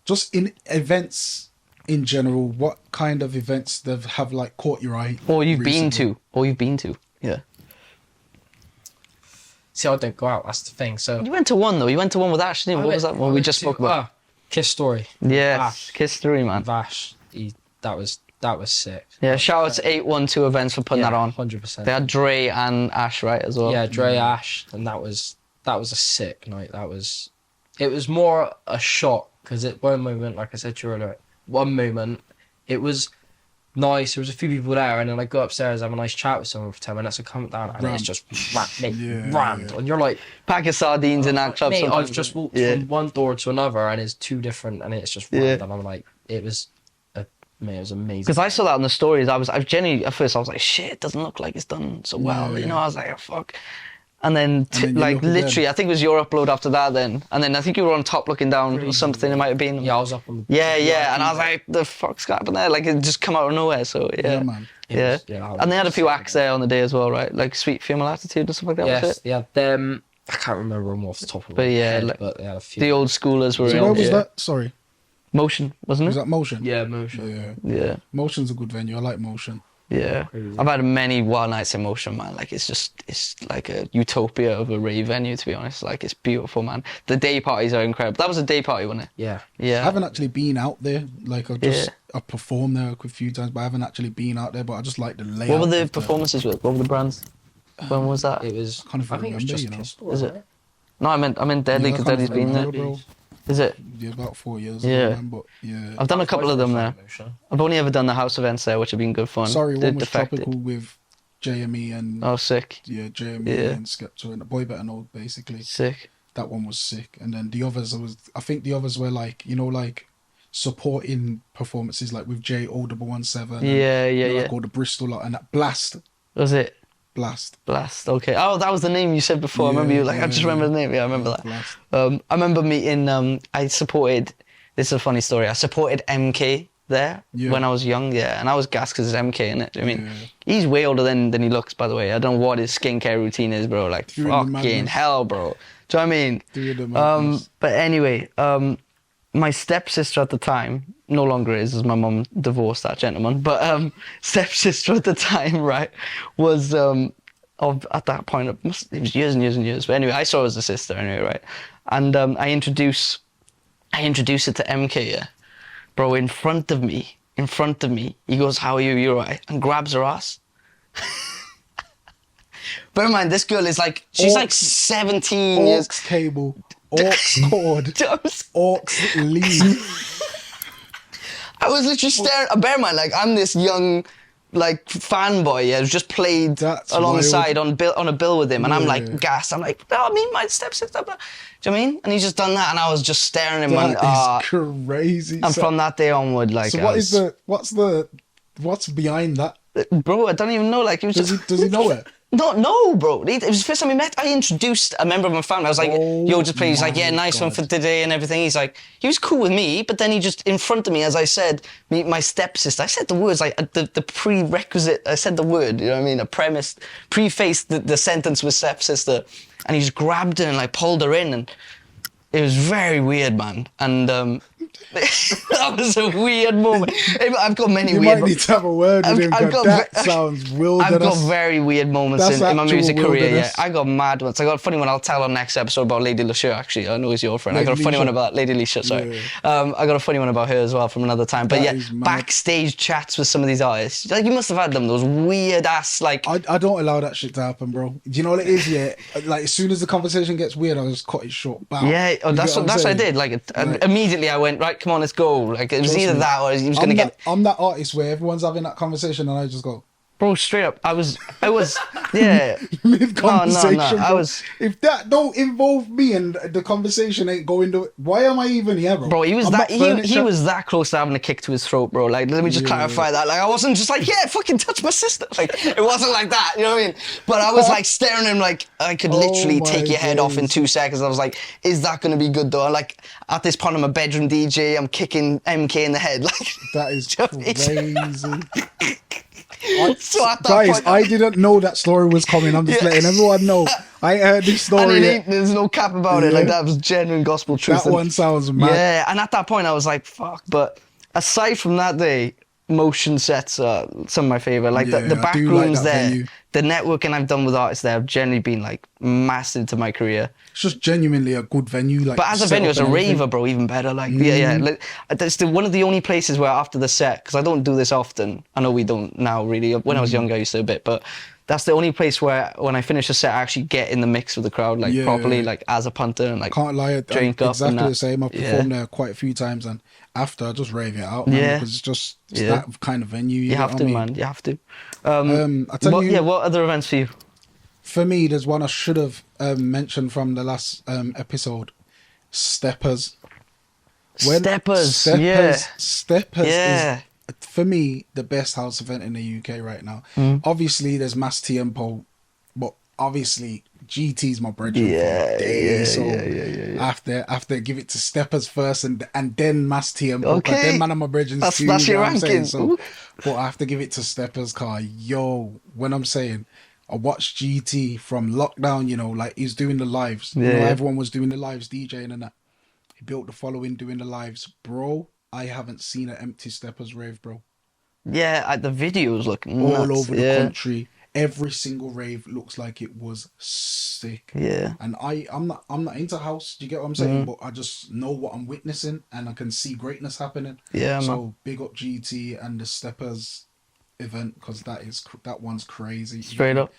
just in events in general, what kind of events have like caught your eye? Or you've recently? been to. Yeah. See, I don't go out. That's the thing. So You went to one though. You went to one with Ash, didn't you? What was that one we just spoke about? Kiss Story. Yes, Vash. Kiss 3, man. Vash. That was sick. Yeah, shout out to 812 Events for putting that on. 100%. They had Dre and Ash, right, as well? Yeah, Dre Ash, and that was a sick night. It was more a shock because at one moment, like I said to you earlier, it was nice. There was a few people there, and then I go upstairs, have a nice chat with someone for 10 minutes, I come down, and it's just rammed, and you're like, Pack of sardines in that club. mate, sometimes. I've just walked from one door to another, and it's two different, and it's just rammed, Yeah. and I'm like, it was amazing. Because I saw that on the stories, I genuinely, at first I was like, shit, it doesn't look like it's done so well. You know, I was like, oh, fuck. And then, then you like, look again. literally, I think it was your upload after that then. And then I think you were on top looking down or something, it might have been. Yeah, I was up on. Yeah, and I was like, the fuck's happened there? Like, it just come out of nowhere, so yeah. Yeah, man. Yeah. Yeah, And they had a few acts there on the day as well, right? Like Sweet Female Attitude and stuff like that, was Yes, it? yeah, them. I can't remember them off the top of my But yeah, head, like, but they had a few. The old schoolers were So in. where was yeah. that? Sorry, Motion, wasn't was it? that Motion? Yeah, Motion. Yeah. Yeah. Motion's a good venue. I like Motion. Yeah, Crazy. I've had many wild nights in Motion, man. Like it's like a utopia of a rave venue, to be honest. Like it's beautiful, man. The day parties are incredible. That was a day party, wasn't it? Yeah. Yeah. I haven't actually been out there. Like I've performed there a few times, but I haven't actually been out there. But I just like the layout. What were the of performances with? What were the brands? When was that? It was. Can't even I think it was remember, just you know. Kiss Story, Is it? wasn't it? No, I meant Deadly Yeah, I because can't Deadly's been there. remember, bro. Is it? Yeah, about 4 years. Yeah. ago, man, but yeah. I've done a couple of them there. Motion. I've only ever done the house events there, which have been good fun. Sorry, Did one was Defected. Tropical with JME and Oh, sick. yeah, JME Yeah. and Skepta and the Boy Better Know, basically. Sick. That one was sick. And then the others I think the others were like, you know, like supporting performances like with J017. Yeah, and, yeah, you know, yeah. like all the Bristol lot and that Blast. Was it? Blast. Okay. Oh, that was the name you said before. I remember you like, I just remember the name. Yeah, I remember that. Blast. I remember meeting, I supported, this is a funny story, I supported MK there when I was young, and I was gassed because it's MK, innit? I mean, he's way older than he looks, by the way. I don't know what his skincare routine is, bro. Like, Doing the fucking madness. hell, bro. Do you know what I mean? Doing the madness. But anyway, my stepsister at the time, no longer is, as my mum divorced that gentleman, but stepsister at the time, right, was at that point, it was years and years and years. But anyway, I saw her as a sister anyway, right? And I introduce it to MK, yeah. Bro, in front of me, he goes, "How are you? You're right," and grabs her ass. Bear in mind, this girl is like, she's like 17 years. Aux cable, aux cord, aux lead. I was literally staring. Bear in mind, like, I'm this young, like, fanboy, who's just played That's alongside on a bill with him, and I'm Yeah. like gassed. I'm like, oh, me, my stepsister. Blah. Do you know what I mean? And he's just done that, and I was just staring at him. That And, is crazy. and from that day onward, like, So what's behind that? bro, I don't even know. Like, it was just. Does he know it? No, bro. It was the first time we met. I introduced a member of my family. I was like, Oh yo, just play. He's like, yeah, my nice one God. for today and everything. He's like, he was cool with me, but then he just, in front of me, as I said, meet my stepsister. I said the words, like, the prerequisite, I said the word, you know what I mean? A premise, prefaced the sentence with stepsister. And he just grabbed her and, like, pulled her in. And it was very weird, man. And that was a weird moment. I've got many You weird might need to have a word with him, I've because got that sounds wilderness. I've got very weird moments That's in my actual music career. Yeah, wilderness. I got mad ones. I got a funny one I'll tell on next episode about Lady Lashur. Actually, I know he's your friend. I got a Lady funny one Leisha. about Lady Leisha. Sorry, Yeah. I got a funny one about her as well from another time. But That yeah, is mad. backstage chats with some of these artists. Like, you must have had them. Those weird ass like. I don't allow that shit to happen, bro. Do you know what it is? Yeah, like as soon as the conversation gets weird, I just cut it short. Bam. Yeah, You that's get what I'm I saying? did. Like, immediately I went, right, come on, let's go. Like, it was Trust either me. that or he was gonna get. I'm that artist where everyone's having that conversation and I just go, Bro, straight up, I was, yeah. Mid conversation, no, I was. If that don't involve me and the conversation ain't going to, why am I even here, bro? Bro, he was I'm that not he furniture. was that close to having a kick to his throat, bro. Like, let me just clarify that. Like, I wasn't just like, yeah, fucking touch my sister. Like, it wasn't like that. You know what I mean? But I was like staring at him like I could literally my take your head off in days. 2 seconds. I was like, is that gonna be good though? Like, at this point, I'm a bedroom DJ. I'm kicking MK in the head. Like, That is do you know what I mean? crazy. So at that Guys, point, I didn't know that story was coming. I'm just Yeah. letting everyone know. I heard this and story. it ain't, there's no cap about it. Like, that was genuine gospel truth. That one sounds mad. Yeah, and at that point I was like, fuck. But aside from that day, motion sets are some of my favourite. Like the Yeah, back I do like rooms that there, venue. the networking I've done with artists there have generally been like massive to my career. It's just genuinely a good venue. Like, But as a set venue, up as a and everything. raver, bro, even better. Like, yeah. Like, that's one of the only places where after the set, because I don't do this often. I know we don't now really. When I was younger, I used to a bit, but that's the only place where when I finish a set, I actually get in the mix with the crowd, like Yeah. properly, like as a punter and like Can't lie, I'm drink up exactly and the same. I've performed there quite a few times, and after I just rave it out, man, Yeah. because it's Yeah. that kind of venue. You get have what to, I mean? man. You have to. I tell what, you, yeah. What other events for you? for me, there's one I should have mentioned from the last episode. Steppers. Steppers, yeah. Steppers Yeah. is, for me, the best house event in the UK right now. Mm. Obviously, there's Mass Tempo, but obviously GT's my brethren. Yeah, So yeah. after give it to Steppers first and then Mass Tempo. Okay. Then man, I'm my brethren That's too. your you know what I'm saying? ranking. So, but I have to give it to Steppers, car. Yo, when I'm saying, I watched GT from lockdown, you know, like he's doing the lives. You know, Yeah. everyone was doing the lives, DJing and that. He built the following doing the lives. Bro, I haven't seen an empty Steppers rave, bro. Yeah, the videos look All nuts. over the yeah. country. Every single rave looks like it was sick. Yeah. And I'm not into house, do you get what I'm saying? But I just know what I'm witnessing and I can see greatness happening. Yeah, man. So big up GT and the Steppers event, because that one's crazy. Straight up.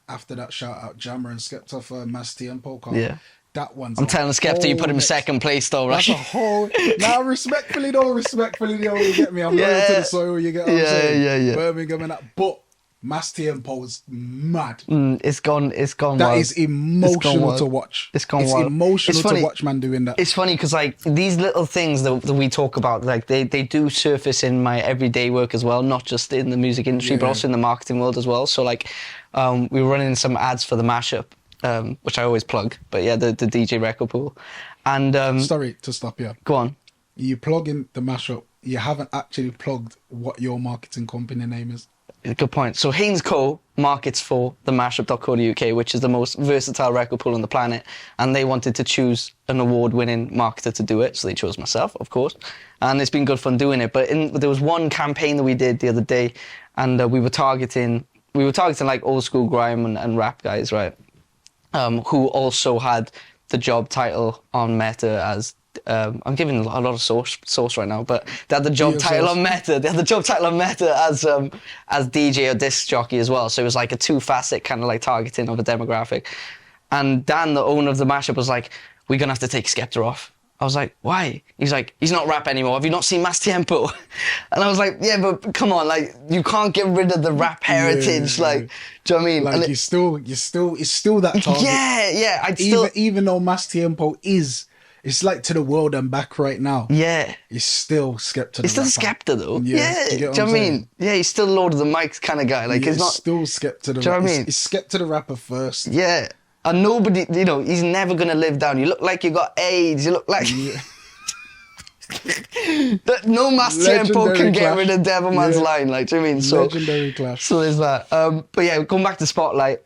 After that, shout out Jammer and Skepta for Mass Tempo. Yeah. That one's. I'm telling Skepta you put him second place though, right? That's a whole. Now, respectfully though, you get me. I'm loyal to the soil. You get what I'm saying? Yeah. Birmingham and that, but Mass Tempo's mad. It's gone. That wild. is emotional wild. to watch. It's gone wild. Emotional It's funny. to watch man doing that. It's funny because like these little things that we talk about, like they do surface in my everyday work as well, not just in the music industry, but Yeah. also in the marketing world as well. So like, we were running some ads for the mashup, which I always plug. But yeah, the DJ record pool, and Sorry to stop you. go on. You plug in the mashup. You haven't actually plugged what your marketing company name is. Good point. So Haynes Co. markets for the mashup.co.uk, which is the most versatile record pool on the planet, and they wanted to choose an award-winning marketer to do it, so they chose myself, of course, and it's been good fun doing it. But there was one campaign that we did the other day, and we were targeting like old school grime and rap guys, right? Who also had the job title on Meta as I'm giving a lot of sauce right now, but they had the job title on Meta. They had the job title on Meta as DJ or disc jockey as well. So it was like a two-facet kind of like targeting of a demographic. And Dan, the owner of the mashup, was like, "We're gonna have to take Skepta off." I was like, "Why?" He's like, "He's not rap anymore. Have you not seen Mass Tempo?" And I was like, "Yeah, but come on, like you can't get rid of the rap heritage, like." Do you know what I mean? Like And it's still that target. yeah. I'd still Even though Mass Tempo it's like to the world and back right now. yeah. It's still Skepta. He's still Skepta though. Yeah, Do do you you get know what what I I'm mean? Yeah, he's still Lord of the Mics kind of guy. Like Yeah, it's not. still Skepta. Do you know what I mean? It's Skepta the rapper first. Yeah, and nobody, he's never gonna live down. You look like you got AIDS. You look like Yeah. that. No Mass Tempo Legendary can get clash. rid of Devilman's Yeah. line. Like, do you know what I mean? So, Legendary clash. so there's that. But yeah, going back to Spotlight.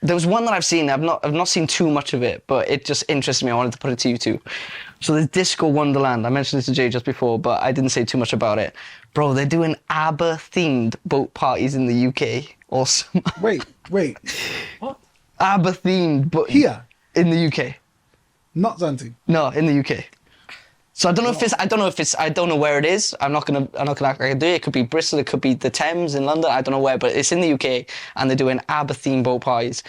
There was one that I've seen. I've not seen too much of it, but it just interested me. I wanted to put it to you too. So there's Disco Wonderland. I mentioned this to Jay just before, but I didn't say too much about it. Bro, they're doing ABBA-themed boat parties in the UK. Awesome. Wait. What? ABBA-themed, but Here? in the UK. Not Zanti. No, in the UK. So I don't know where it is. I'm not gonna act like I do it. It could be Bristol, it could be the Thames in London. I don't know where, but it's in the UK, and they're doing ABBA-themed boat parties.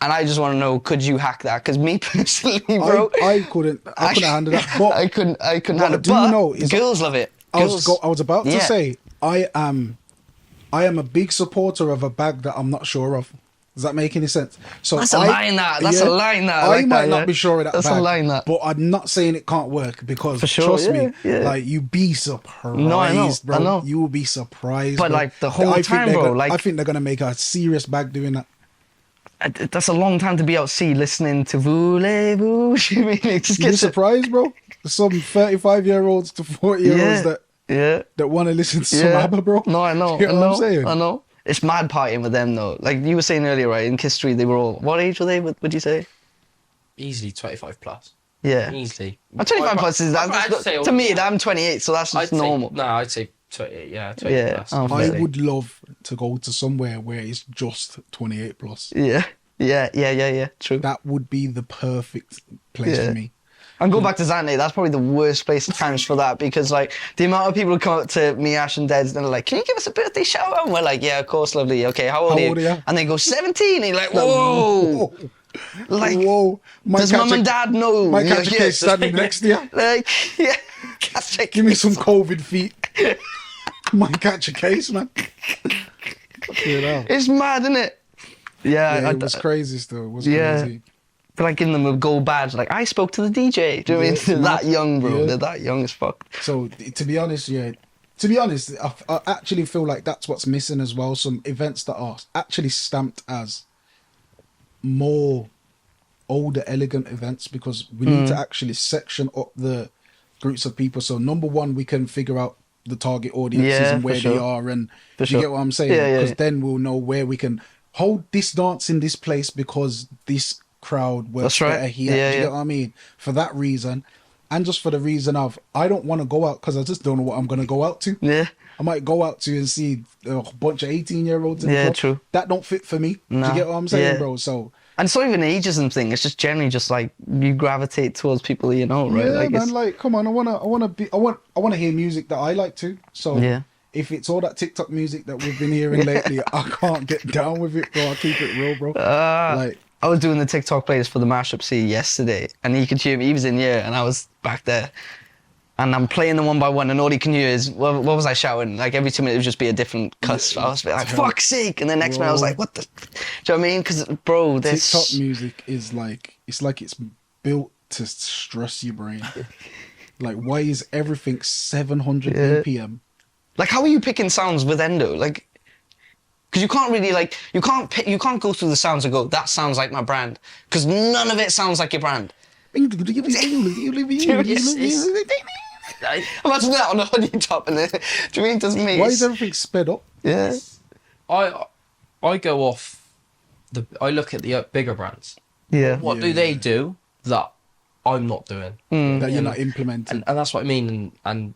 And I just want to know, could you hack that? Because me personally, bro, I couldn't handle that. But I couldn't handle it. do But know is girls love it. I was about to Yeah. say I am I am a big supporter of a bag that I'm not sure of. Does that make any sense? So That's a line that. That's a line that. I like might that, not yeah. be sure of that That's bag, a line that. but I'm not saying it can't work because For sure, trust yeah, me, yeah. like you be surprised, No, I know, bro. I know. You will be surprised. But bro. like the whole I think time, they're bro. gonna- Like I think they're gonna make a serious bag doing that. that's a long time to be out sea listening to voulez-vous. You mean it just You be gets surprised, bro? Some 35-year-olds to 40-year-olds that want to listen to some ABBA, bro. No, I know. You know I know. what I'm saying? I know. It's mad partying with them though. Like you were saying earlier, right? In Kiss Street, they were all. What age were they? What would you say? Easily 25 plus. Yeah. Easily. 25 plus is I'd say to me. I'm 28, so that's just normal. I'd say 20, yeah, 20 Yeah, plus. I'm I fair. would love to go to somewhere where it's just 28 plus. Yeah. True. That would be the perfect place Yeah. for me. And go back to Zante, that's probably the worst place at times for that because like the amount of people who come up to me, Ash and Des, and they're like, "Can you give us a birthday shout out?" And we're like, "Yeah, of course, lovely. Okay, how old are you?" And they go 17. And you're like, "Whoa!" Like, whoa! does mum and dad know? Might You're catch a like, case standing next to you. Like, yeah, catch a Give me case. some COVID feet. Might catch a case, man. Fucking hell. It's mad, isn't it? Yeah, it was crazy still. It was Yeah. crazy. But like giving them a gold badge, like I spoke to the DJ. Do you know what I mean? Yeah, They're that young, bro. yeah. They're that young as fuck. So to be honest, I actually feel like that's what's missing as well. Some events that are actually stamped as more older, elegant events because we need to actually section up the groups of people. So number one, we can figure out the target audiences Yeah, and where for sure. they are, and For do you sure. get what I'm saying? Yeah, yeah, Because yeah. then we'll know where we can hold this dance in this place because this crowd works That's right. better here. Yeah, do you yeah. get what I mean? For that reason, and just for the reason of I don't want to go out because I just don't know what I'm going to go out to. Yeah. I might go out to and see a bunch of 18-year-olds in the Yeah, club. true. That don't fit for me. Do Nah. you get what I'm saying, Yeah. bro? So And it's not even an ageism thing. It's just generally just like you gravitate towards people you know, right? yeah, like man. it's, Like, come on, I want to hear music that I like too. So Yeah. if it's all that TikTok music that we've been hearing lately, I can't get down with it, bro. I keep it real, bro. Like, I was doing the TikTok playlist for the mashup C yesterday, and he could hear me. He was in here, and I was back there, and I'm playing them one by one, and all he can hear is what was I shouting? Like every 2 minutes, it would just be a different cuss. I was like, "Fuck's sake!" And the next minute, I was like, "What the?" Do you know what I mean? Because bro, there's TikTok music is like it's built to stress your brain. Like, why is everything 700 Yeah. BPM? like, how are you picking sounds with Endo? Like, because you can't really like you can't go through the sounds and go, "That sounds like my brand," because none of it sounds like your brand. Imagine that on a hoodie top, and then, do you mean it doesn't mean? Why is everything sped up? Yeah. I go off I look at the bigger brands. Yeah. What do they do that I'm not doing? That you're not implementing. And that's what I mean. And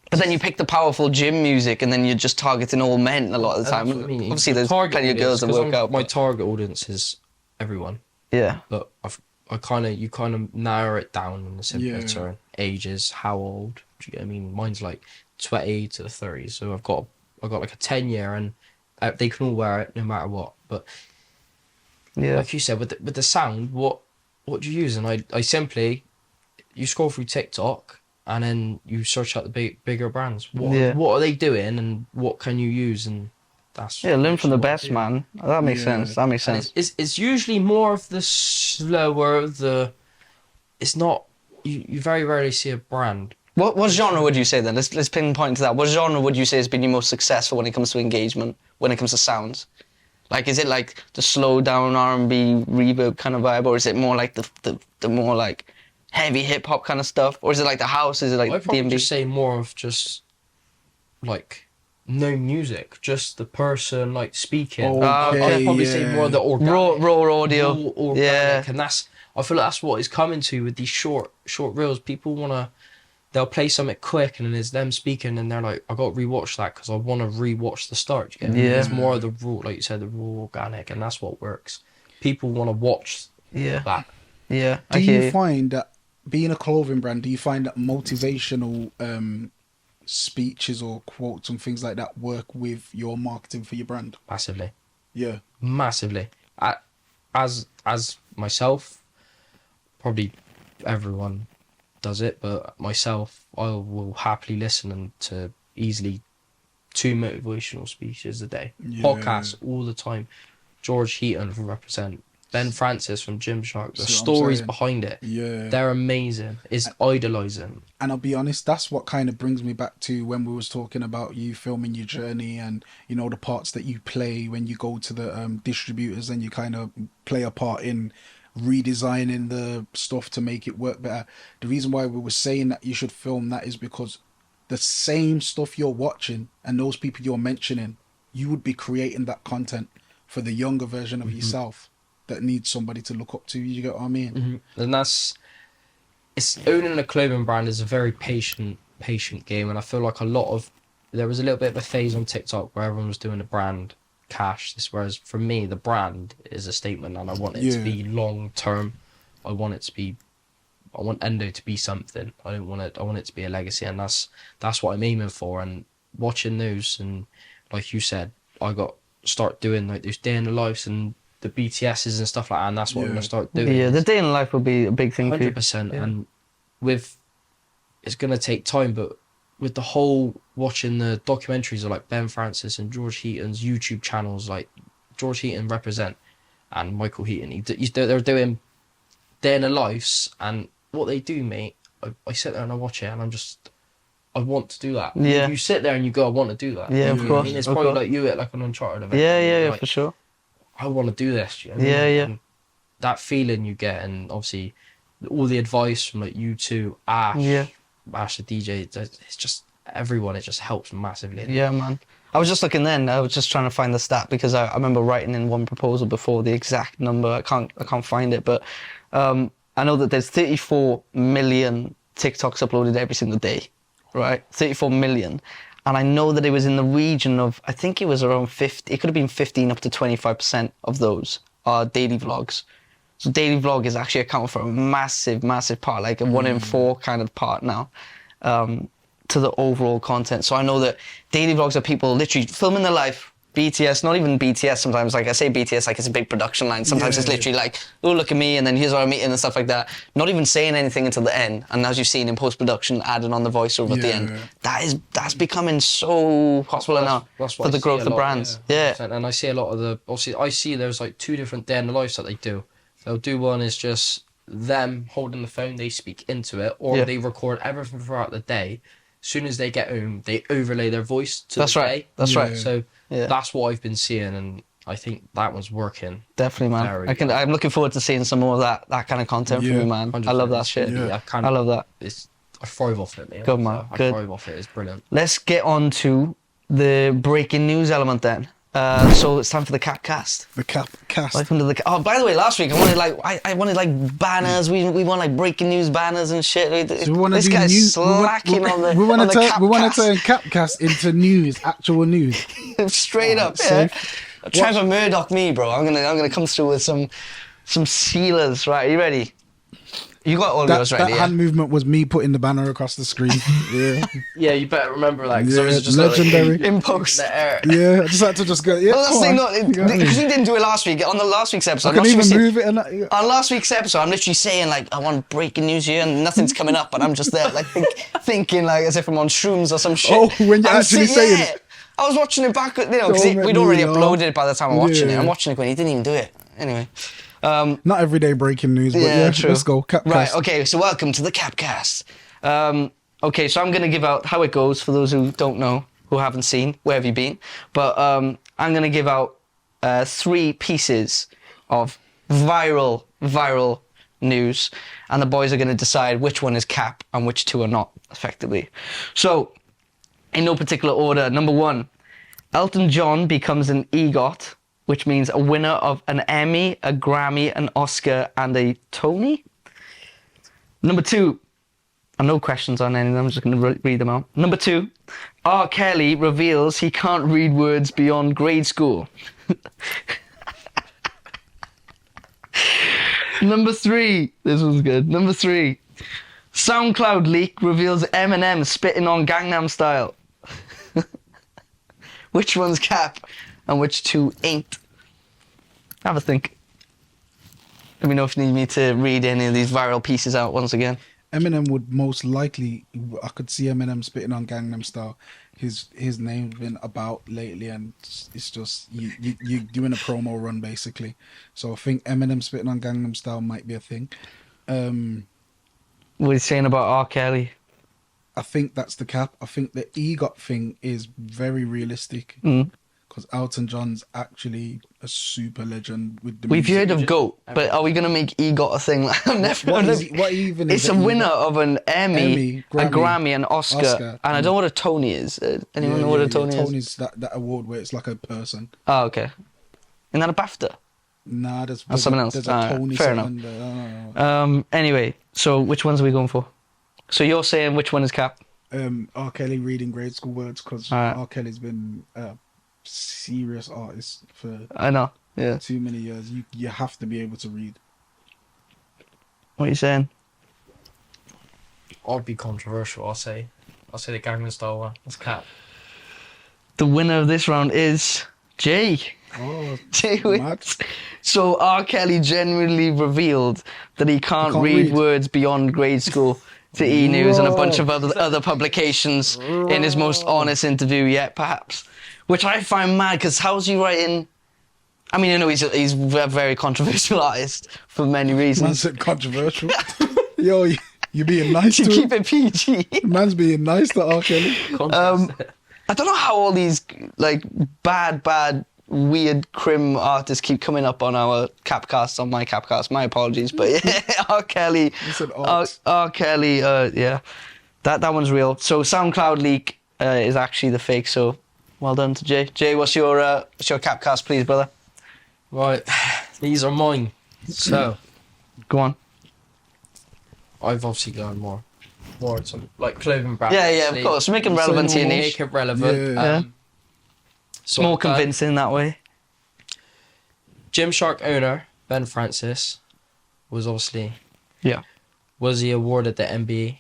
But then you pick the powerful gym music, and then you're just targeting all men a lot of the time. that's what I mean. Obviously, there's Target plenty of girls that audience, work 'cause out. My but- target audience is everyone, yeah. but you kind of narrow it down in the simpler Yeah. term. Ages, how old? Do you get what I mean? Mine's like 20 to the 30s, so I've got like a 10-year, and they can all wear it no matter what. But Yeah. like you said, with the sound, what do you use? And I simply, you scroll through TikTok and then you search out the bigger brands. What are they doing and what can you use? And that's Yeah, learn from the what I best, do. man. That makes Yeah. sense. That makes And sense. it's usually more of the slower, it's not, you very rarely see a brand. What genre would you say then? Let's pinpoint to that. What genre would you say has been your most successful when it comes to engagement? When it comes to sounds, like is it like the slow down R&B reverb kind of vibe, or is it more like the more like heavy hip hop kind of stuff, or is it like the house? Is it like I'd probably D&B? just say more of just like no music, just the person like speaking. Okay, I'd probably say yeah. more of the organic. raw audio. Raw organic, Yeah. and I feel like that's what it's coming to with these short reels. People they'll play something quick and then it's them speaking and they're like, I got to rewatch that because I want to rewatch the start. You get me? Yeah. It's more of the raw, like you said, the raw organic, and that's what works. People want to watch Yeah. that. Yeah. Do I hear you you. find that being a clothing brand, do you find that motivational speeches or quotes and things like that work with your marketing for your brand? Massively. Yeah. Massively. As myself, probably everyone does it, but myself, I will happily listen and to easily 2 motivational speeches a day. Yeah. Podcasts all the time. George Heaton from Represent. Ben Francis from Gymshark. The See what I'm stories saying? behind it. Yeah. They're amazing. It's idolising. And I'll be honest, that's what kind of brings me back to when we was talking about you filming your journey and, you know, the parts that you play when you go to the distributors and you kind of play a part in redesigning the stuff to make it work better. The reason why we were saying that you should film that is because the same stuff you're watching and those people you're mentioning, you would be creating that content for the younger version of yourself that needs somebody to look up to. You get what I mean? And it's owning a clothing brand is a very patient game, and I feel like there was a little bit of a phase on TikTok where everyone was doing the brand cash. Whereas for me, the brand is a statement, and I want it to be long term. I want Endo to be something. I want it to be a legacy, and that's what I'm aiming for. And watching those, and like you said, I got start doing like those day in the lives and the BTSs and stuff like that, and that's what I'm gonna start doing. Yeah, the day in life will be a big thing for you. 100%. And it's gonna take time, but with the whole watching the documentaries of like Ben Francis and George Heaton's YouTube channels, like George Heaton Represent and Michael Heaton, they're doing day in the lives, and what they do, mate, I sit there and I watch it, and I want to do that. Yeah. You sit there and you go, I want to do that. Yeah, of course. I mean, it's of probably course. like you at like an Uncharted event. Yeah, like, for sure. I want to do this. You know what I mean? Yeah. And that feeling you get, and obviously all the advice from like you two, Ash the DJ, it's just everyone. It just helps massively. Yeah, man. I was just looking then. I was just trying to find the stat because I remember writing in one proposal before the exact number. I can't find it, but I know that there's 34 million TikToks uploaded every single day, right? 34 million. And I know that it was in the region of, I think it was around 50, it could have been 15 up to 25% of those are daily vlogs. So daily vlog is actually accounting for a massive, massive part, like a 1 in 4 kind of part now, to the overall content. So I know that daily vlogs are people literally filming their life. BTS, not even BTS sometimes, like I say BTS like it's a big production line. Sometimes it's literally like, oh, look at me, and then here's what I'm eating and stuff like that. Not even saying anything until the end. And as you've seen in post-production, adding on the voiceover at the end. That's becoming so popular now for the growth of brands. Yeah. And I see a lot of obviously I see there's like 2 different day in the lives that they do. They'll do one is just them holding the phone, they speak into it, or they record everything throughout the day. As soon as they get home, they overlay their voice to the day. That's right. So that's what I've been seeing, and I think that one's working. Definitely, man. I'm looking forward to seeing some more of that kind of content from you, man. 100%. I love that shit. I love that. I thrive off it, man. Good, man. I thrive off it. It's brilliant. Let's get on to the breaking news element then. So it's time for the Capcast. The Capcast. Welcome to the. Oh, by the way, last week I wanted like banners. We want like breaking news banners and shit. So this guy's slacking on the. We want to Capcast. turn Capcast into news, actual news. Straight up, yeah. Trevor Murdoch, me, bro. I'm gonna come through with some sealers. Right, are you ready? You got all yours ready. That hand movement was me putting the banner across the screen. Yeah. Yeah, you better remember that. Yeah, just legendary. Like, in post. Yeah, I just had to just go. Yeah, well, that's the thing, not because we didn't do it last week. On the last week's episode, I can even move it. On last week's episode, I'm literally saying like I want breaking news here, and nothing's coming up, and I'm just there like thinking like as if I'm on shrooms or some shit. Oh, when you're actually saying it. I was watching it back, because we'd already uploaded it by the time I'm watching it. I'm watching it going, he didn't even do it. Anyway. Not everyday breaking news, but yeah, true. Let's go. Capcast. Right, okay, so welcome to the Capcast. Okay, so I'm going to give out how it goes for those who don't know, who haven't seen, where have you been? But I'm going to give out 3 pieces of viral news, and the boys are going to decide which one is cap and which 2 are not, effectively. So, in no particular order, number 1, Elton John becomes an EGOT, which means a winner of an Emmy, a Grammy, an Oscar, and a Tony. Number 2, and no questions on any of them, I'm just going to read them out. Number 2, R. Kelly reveals he can't read words beyond grade school. Number 3, this was good. Number 3, SoundCloud leak reveals Eminem spitting on Gangnam Style. Which one's cap and which 2 ain't? Have a think. Let me know if you need me to read any of these viral pieces out once again. Eminem would most likely. I could see Eminem spitting on Gangnam Style. His name's been about lately, and it's just you doing a promo run basically. So I think Eminem spitting on Gangnam Style might be a thing. What are you saying about R. Kelly? I think that's the cap. I think the EGOT thing is very realistic because Elton John's actually a super legend with the We've music. heard of GOAT, but are we going to make EGOT a thing? What even is it's a it? winner of an Emmy, a Grammy, an Oscar, and I don't know what a Tony is. Anyone know what a Tony is? Tony's that award where it's like a person. Oh, okay. Isn't that a BAFTA? Nah, there's something else. There's a Tony fair something. enough. Anyway, so which ones are we going for? So you're saying which one is cap? R. Kelly reading grade school words because R. Kelly's been a serious artist for I know. Yeah. too many years. You have to be able to read. What are you saying? I'll be controversial. I'll say the Gangnam Style one. That's cap. The winner of this round is Jay. Oh, Jay wins. So R. Kelly genuinely revealed that he can't read words beyond grade school to E! News and a bunch of other publications in his most honest interview yet, perhaps. Which I find mad, because how's he writing... I mean, I know he's a very controversial artist for many man reasons. said controversial. Yo, you being nice to Keep him. it PG. Man's being nice to R. Kelly. I don't know how all these like bad, weird crim artists keep coming up on our Capcast, on my Capcast. My apologies, but yeah, R. Kelly. You said R. Kelly, yeah. That one's real. So SoundCloud leak is actually the fake, so well done to Jay. Jay, what's your Capcast, please, brother? Right, these are mine. So, Go on. I've obviously gone more some like clothing brands. Yeah, of course. Make them relevant to your niche. Make it relevant. Yeah. It's more convincing that way. Gymshark owner Ben Francis was obviously Yeah. was he awarded the MBE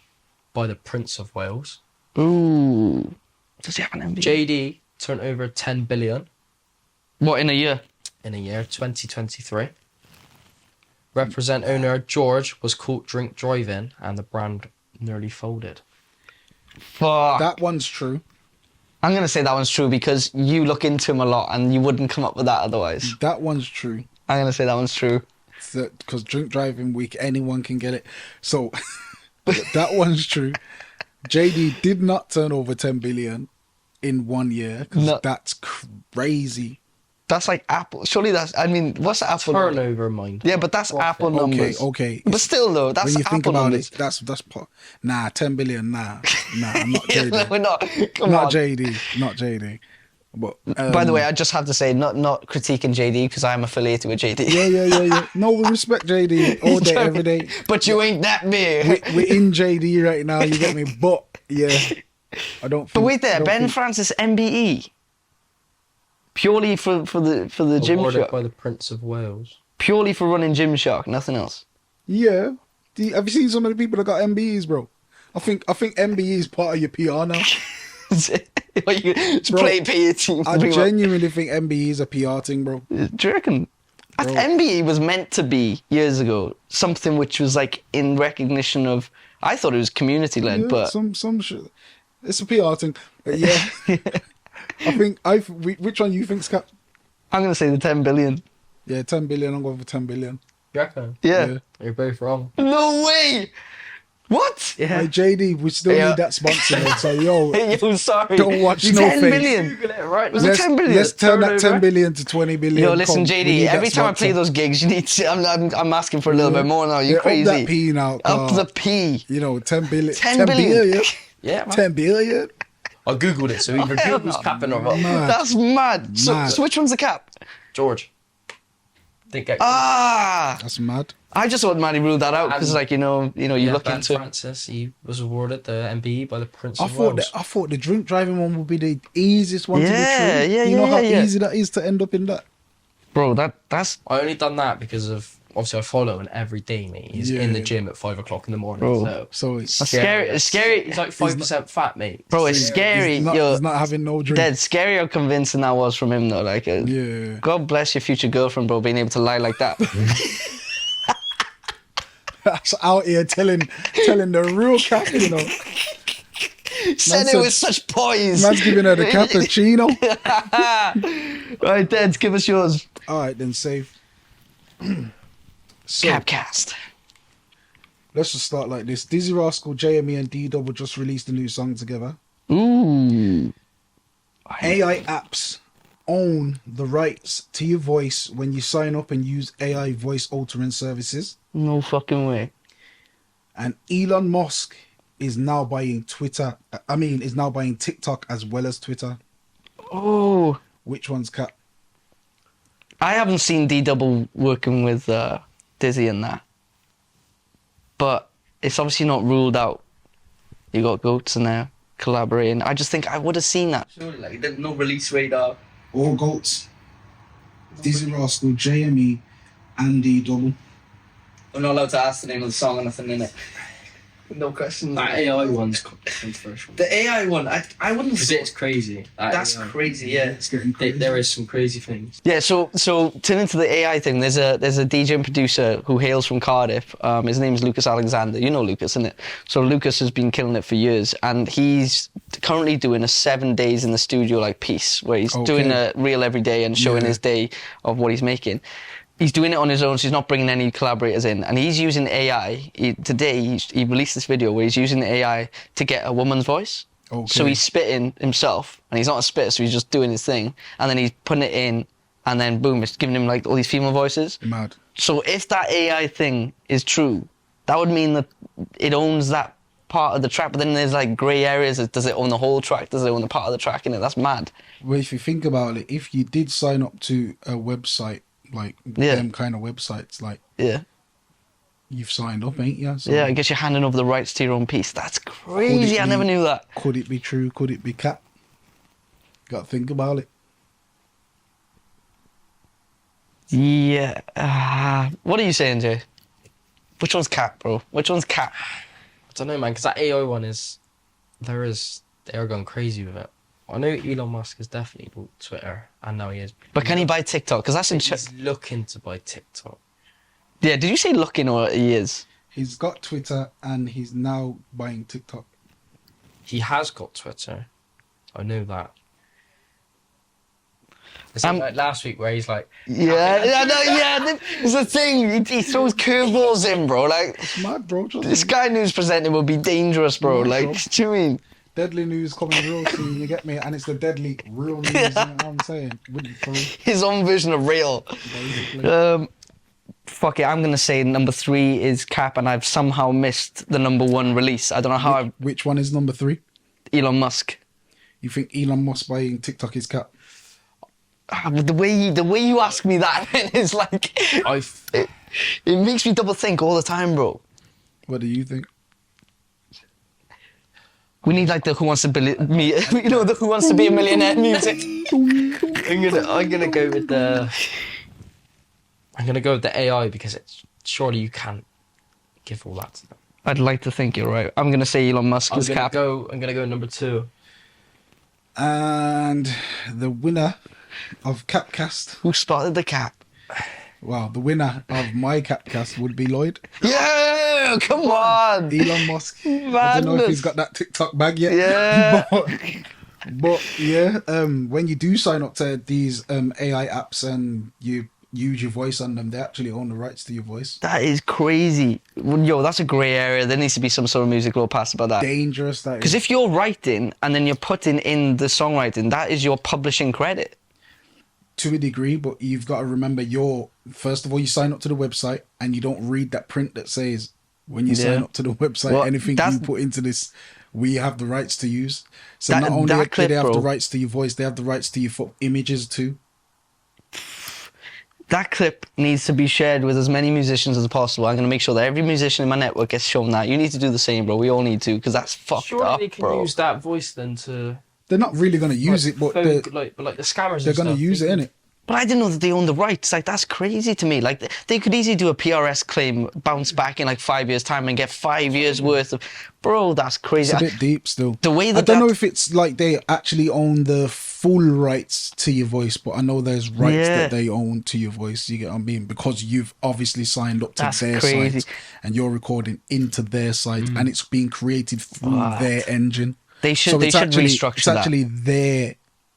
by the Prince of Wales. Ooh. Does he have an MBA? JD turned over 10 billion What, in a year? in a year, 2023. Represent owner George was caught drink driving and the brand nearly folded. Fuck. That one's true. I'm going to say that one's true because you look into him a lot and you wouldn't come up with that otherwise. That one's true. I'm going to say that one's true. Because drink driving week, anyone can get it. So that one's true. JD did not turn over 10 billion in 1 year because No. that's crazy. That's like Apple. Surely that's, I mean, what's Apple? Turnover, mind. Yeah, but that's Apple numbers. Okay. But still though, that's When you Apple think about numbers. it, that's nah, 10 billion, nah, I'm not JD. We're not. Come Not on. JD. But By the way, I just have to say, not critiquing JD because I'm affiliated with JD. yeah. No, we respect JD all day, every day. But you ain't that big. We're in JD right now, you get me? But yeah, I don't. Think, But wait I there, don't Ben think- Francis MBE. Purely for the gym Awarded shark. by the Prince of Wales. Purely for running Gymshark, nothing else. Yeah. Have you seen some of the people that got MBEs, bro? I think MBE is part of your PR now. Just Bro, play your team. I genuinely think MBE is a PR thing, bro. Do you reckon? Bro. MBE was meant to be years ago something which was like in recognition of. I thought it was community led, Yeah, but some shit. It's a PR thing. But yeah. Which one you think's cap? I'm gonna say the 10 billion. Yeah, 10 billion. I'm going for 10 billion. You reckon? Yeah. You're both wrong. No way. What? Hey, JD, we still Yeah. need that sponsor, man. So yo, Yo, sorry. Don't watch no 10 face. billion. Google it right Was now. it 10 billion? let's turn that 10 Turnover. billion to 20 billion. Yo, listen, Come, we JD. need that Every time I play sponsor. those gigs, you need to. I'm asking for a little bit more now. You Yeah, crazy? Up that P now. Up the P. You know, 10 billion. 10 billion. Yeah, man. 10 billion. I googled it, so either hell Google's no. capping or not. Mad. That's mad. So Mad. which one's the cap? George. Didn't get That's mad. I just automatically ruled that out because, And- like, you look Ben into. Francis, he was awarded the MBE by the Prince I of Wales. thought the drink driving one would be the easiest one to Yeah, be true. yeah, You know yeah, how yeah. easy that is to end up in that. Bro, that's I only done that because of obviously I follow him every day, mate. He's in the Yeah. gym at 5 o'clock in the morning. Bro. So So it's That's scary. It's scary. He's like 5% fat, mate. Bro, it's scary. he's not, Yo, he's not having no drink. dead scary how convincing that was from him, though. Like, Yeah. God bless your future girlfriend, bro, being able to lie like that. That's out here telling the real cap, you know. Said it with such poise. Man's giving her the cappuccino. Right, Deds, give us yours. All right, then, safe. So, Capcast. let's just start like this. Dizzy Rascal, JME, and D-Double just released a new song together. Ooh. AI apps own the rights to your voice when you sign up and use AI voice altering services. No fucking way. And Elon Musk is now buying is now buying TikTok as well as Twitter. Oh. Which one's cap? I haven't seen D-Double working with Dizzy and that. But it's obviously not ruled out. You got Goats in there collaborating. I just think I would have seen that. Surely, like, there's no release radar. All Goats, Dizzy Rascal, JME, and D-Double. We're not allowed to ask the name of the song or nothing in it. No questions. That AI one's controversial. The AI one, I wouldn't Because say it's crazy. that's AI. crazy, yeah. It's getting crazy. There is some crazy things. Yeah, so turning to the AI thing, there's a DJ and producer who hails from Cardiff. His name is Lucas Alexander. You know Lucas, innit? So Lucas has been killing it for years, and he's currently doing a 7 days in the studio like piece, where he's doing a reel every day and showing his day of what he's making. He's doing it on his own, so he's not bringing any collaborators in. And he's using AI. Today, he released this video where he's using AI to get a woman's voice. Okay. So he's spitting himself, and he's not a spitter, so he's just doing his thing. And then he's putting it in, and then boom, it's giving him like all these female voices. Mad. So if that AI thing is true, that would mean that it owns that part of the track. But then there's like grey areas. Does it own the whole track? Does it own the part of the track in it? That's mad. Well, if you think about it, if you did sign up to a website, like them kind of websites, like you've signed up, ain't you? So Yeah, I guess you're handing over the rights to your own piece. That's crazy. I never knew that. Could it be true? Could it be cap? Got to think about it. Yeah. What are you saying, Jay? Which one's cap, bro? Which one's cap? I don't know, man, because that AI one they are going crazy with it. I know Elon Musk has definitely bought Twitter, and now he is. But can he buy TikTok? Because that's in. He's looking to buy TikTok. Yeah. Did you say looking or he is? He's got Twitter and he's now buying TikTok. He has got Twitter. I know that. It's like last week where he's like, It's the thing. He throws curveballs in, bro. Like, It's mad, bro. this Sky News presenter will be dangerous, bro. Yeah, Like, bro. do you know what I mean? Deadly news coming real soon, you get me? And it's the deadly real news, you know what I'm saying? His own version of real. Fuck it, I'm going to say number 3 is cap, and I've somehow missed the number 1 release. I don't know how Which one is number 3? Elon Musk. You think Elon Musk buying TikTok is cap? But the way you ask me that is like... it makes me double think all the time, bro. What do you think? We need like the Who Wants to Be the Who Wants to Be a Millionaire music. I'm gonna go with the AI because surely you can't give all that to them. I'd like to think you're right. I'm gonna say Elon Musk is cap. I'm gonna go number 2. And the winner of Capcast, Who spotted the cap? well, the winner of my Capcast would be Lloyd. Yeah, come on. Elon Musk. I don't know if he's got that TikTok bag yet. Yeah. but yeah, when you do sign up to these AI apps and you use your voice on them, they actually own the rights to your voice. That is crazy. Yo, that's a grey area. There needs to be some sort of music law passed about that. Dangerous, that is. Because if you're writing and then you're putting in the songwriting, that is your publishing credit. To a degree, but you've got to remember first of all, you sign up to the website and you don't read that print that says when you sign up to the website, Well, anything you put into this, we have the rights to use. So That- not only that do clip, they have bro. the rights to your voice, they have the rights to your images too. That clip needs to be shared with as many musicians as possible. I'm going to make sure that every musician in my network gets shown that. You need to do the same, bro. We all need to, because that's fucked Surely up, they can bro. use that voice then to. They're not really going to use it, but they're like the scammers. going to use it, innit? But I didn't know that they own the rights. Like, that's crazy to me. Like, they could easily do a PRS claim, bounce back in like 5 years' time and get 5 years worth of... Bro, that's crazy. It's a bit deep still. The way that I don't know if it's like they actually own the full rights to your voice, but I know there's rights Yeah. that they own to your voice. You get what I mean? Because you've obviously signed up to That's their crazy. site and you're recording into their site, and it's being created through What? their engine. They should it's restructure It's that. actually their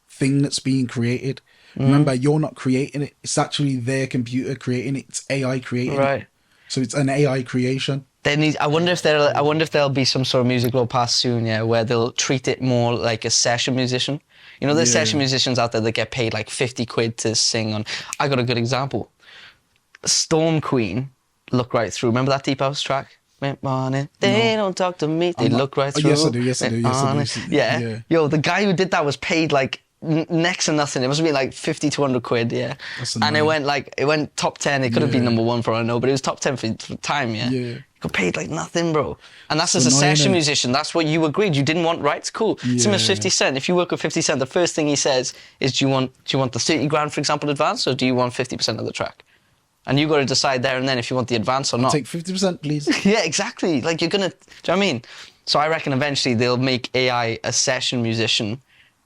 thing that's being created. Remember, you're not creating it. It's actually their computer creating it. It's AI creating it. Right. So it's an AI creation. I wonder if there'll be some sort of music law passed soon, yeah, where they'll treat it more like a session musician. You know, there's Yeah. session musicians out there that get paid like 50 quid to sing on. I got a good example. Storm Queen, Look Right Through. Remember that Deep House track? Morning. They don't talk to me. They look right through. Yes, I do. Yes, I do. Yes, I do. Yeah. Yeah. Yo, the guy who did that was paid like next to nothing. It must have been like 50 to 100 quid, yeah. That's And it annoying. went top 10. It could have been Yeah. number one for all I know, but it was top 10 for time, yeah. Yeah. Got paid like nothing, bro. And that's It's as a annoying, session innit? musician. That's what you agreed. You didn't want rights. Cool. Same as Yeah. 50 Cent. If you work with 50 Cent, the first thing he says is, do you want the 30 grand, for example, advance, or do you want 50% of the track? And you got to decide there and then if you want the advance or not. Take 50%, please. Yeah, exactly. Like you're gonna. Do you know what I mean? So I reckon eventually they'll make AI a session musician,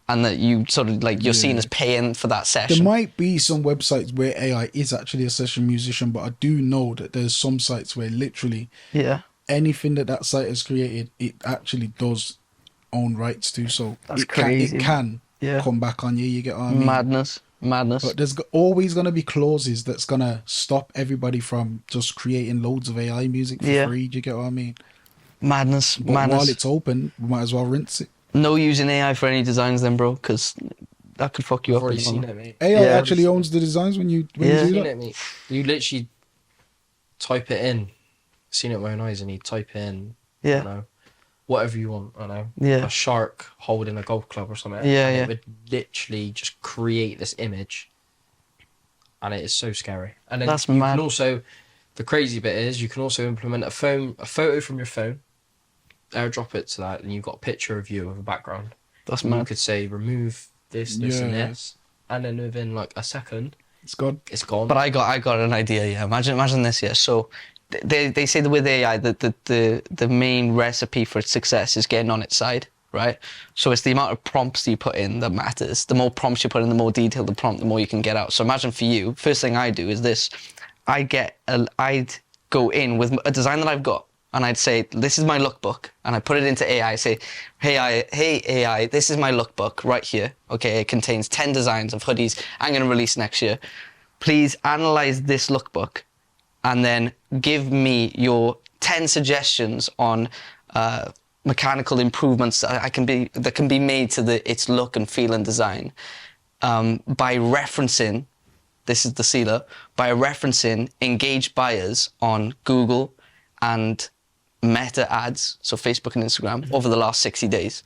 and that you sort of like you're Yeah. seen as paying for that There session. might be some websites where AI is actually a session musician, but I do know that there's some sites where literally Yeah. anything that site has created, it actually does own rights to. So That's it crazy. can Yeah. come back on you. You get what I mean? Madness. But there's always going to be clauses that's going to stop everybody from just creating loads of AI music for Yeah. free. Do you get what I mean? Madness. But Madness. while it's open, we might as well rinse it. No using AI for any designs then, bro, because that could fuck you I've up. already as well. seen it, mate. AI Yeah. actually owns the designs when you Yeah. do Seen that. it, mate. You literally type it in. Seen it with my own eyes, and you type in, I Yeah. don't know, whatever you want. I don't know, Yeah. a shark holding a golf club or something. Yeah, and yeah. It would literally just create this image, and it is so scary. And then That's you mad. can also, the crazy bit is you can also implement a photo from your phone, airdrop it to that, and you've got a picture of you with a background. That's And you mad. could say remove this, and Yeah. this, and then within like a second, It's gone. it's gone. But I got an idea. Yeah, imagine this. Yeah, so they say that with AI that the main recipe for its success is getting on its side, right? So it's the amount of prompts you put in that matters. The more prompts you put in, the more detailed the prompt, the more you can get out. So imagine for you, first thing I do is this: I'd go in with a design that I've got, and I'd say, this is my lookbook, and I put it into AI. I say, hey AI, this is my lookbook right here. Okay, it contains 10 designs of hoodies I'm going to release next year. Please analyze this lookbook and then give me your 10 suggestions on mechanical improvements that can be made to its look and feel and design by referencing, this is the sealer, by referencing engaged buyers on Google and Meta ads, so Facebook and Instagram, over the last 60 days.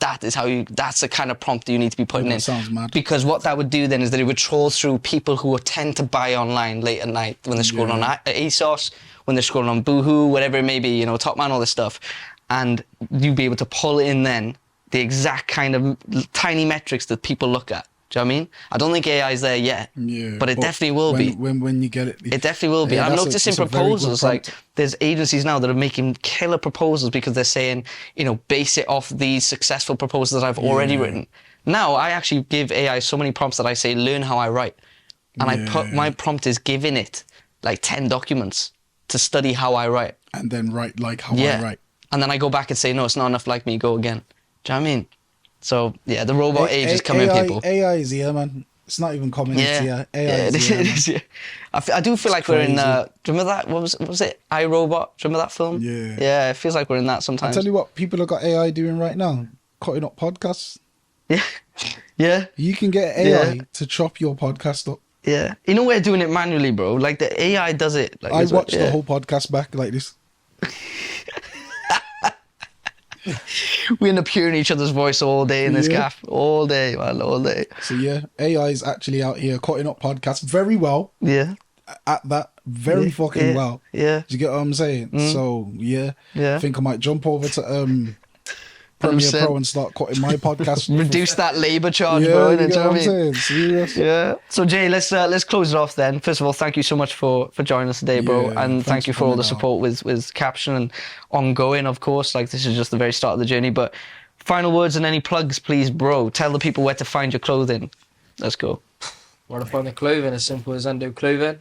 That's the kind of prompt that you need to be putting that in. sounds mad. Because what that would do then is that it would troll through people who tend to buy online late at night when they're scrolling on ASOS, when they're scrolling on Boohoo, whatever it may be, you know, Top Man, all this stuff. And you'd be able to pull in then the exact kind of tiny metrics that people look at. Do you know what I mean? I don't think AI is there yet, Yeah, but it definitely will be. When you get it. It definitely will be. Yeah, I'm that's noticing it's a very good proposals, like prompt. there's agencies now that are making killer proposals because they're saying, you know, base it off these successful proposals that I've already Yeah. written. Now I actually give AI so many prompts that I say, learn how I write. And I put, Yeah. my prompt is giving it like 10 documents to study how I write. And then write like how Yeah. I write. And then I go back and say, no, it's not enough like me, go again. Do you know what I mean? So yeah, the robot age is coming, AI, people. AI is here, man. It's not even coming. Yeah, It's here. AI yeah, is here, it man. is. Yeah. I do feel like we're in. crazy. Do you remember that? What was it? I, Robot. Do you remember that film? Yeah. Yeah, it feels like we're in that I sometimes. tell you what, people have got AI doing right now. Cutting up podcasts. Yeah, yeah, You can get AI Yeah. to chop your podcast up. yeah. You know, we're doing it manually, bro. Like the AI does it. Like, I it's watched yeah. the whole podcast back like this. We end up hearing each other's voice all day in this Yeah. gaff, all day, man, all day. So yeah, AI is actually out here cutting up podcasts very well. Yeah, At that, very fucking yeah, well. Yeah, Do you get what I'm saying? So yeah, Yeah. I think I might jump over to Premiere 100%. Pro and start cutting my podcast. reduce that labor charge, Yeah, bro. you innit? Do get you know what what I'm I mean? saying? Serious. Yeah. So Jay, let's close it off then. First of all, thank you so much for joining us today, bro, Yeah, and thanks thank you for for all the coming out. support with Caption and ongoing, of course. Like this is just the very start of the journey, but Final words and any plugs, please, bro. Tell the people where to find your clothing. Let's go. Where to find the clothing, as simple as Endo Clothing.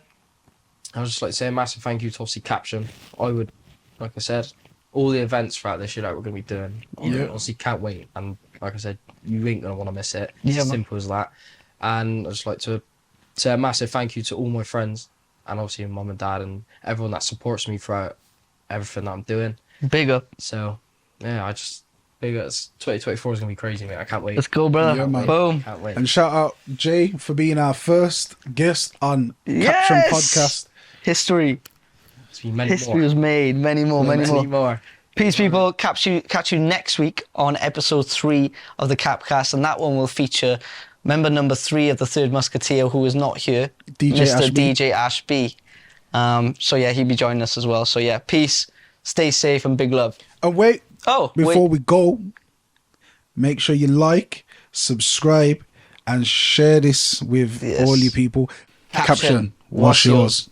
I would just like to say a massive thank you to obviously Caption. I would, like I said, all the events throughout this year that we're going to be doing. Yeah. Obviously can't wait. And like I said, you ain't going to want to miss it. Yeah, It's as man. simple as that. And I'd just like to say a massive thank you to all my friends and obviously mum and dad and everyone that supports me throughout everything that I'm doing. Big up. So, yeah, I just think 2024 is going to be crazy, mate. I can't wait. Let's go, brother. Yeah, man. Boom. Can't wait. And shout out Jay for being our first guest on Yes! Caption Podcast. History. It's been many History more. was made. Many more. Many more. Peace, people. Catch you next week on episode 3 of the Capcast, and that one will feature member number 3 of the Third Musketeer, who is not here, DJ Mr. Ashby. DJ Ashby. So yeah, he'll be joining us as well. So yeah, peace, stay safe, and big love. And wait, Oh, before wait. we go, make sure you like, subscribe, and share this with Yes. all you people. Caption, Caption, what's what's yours?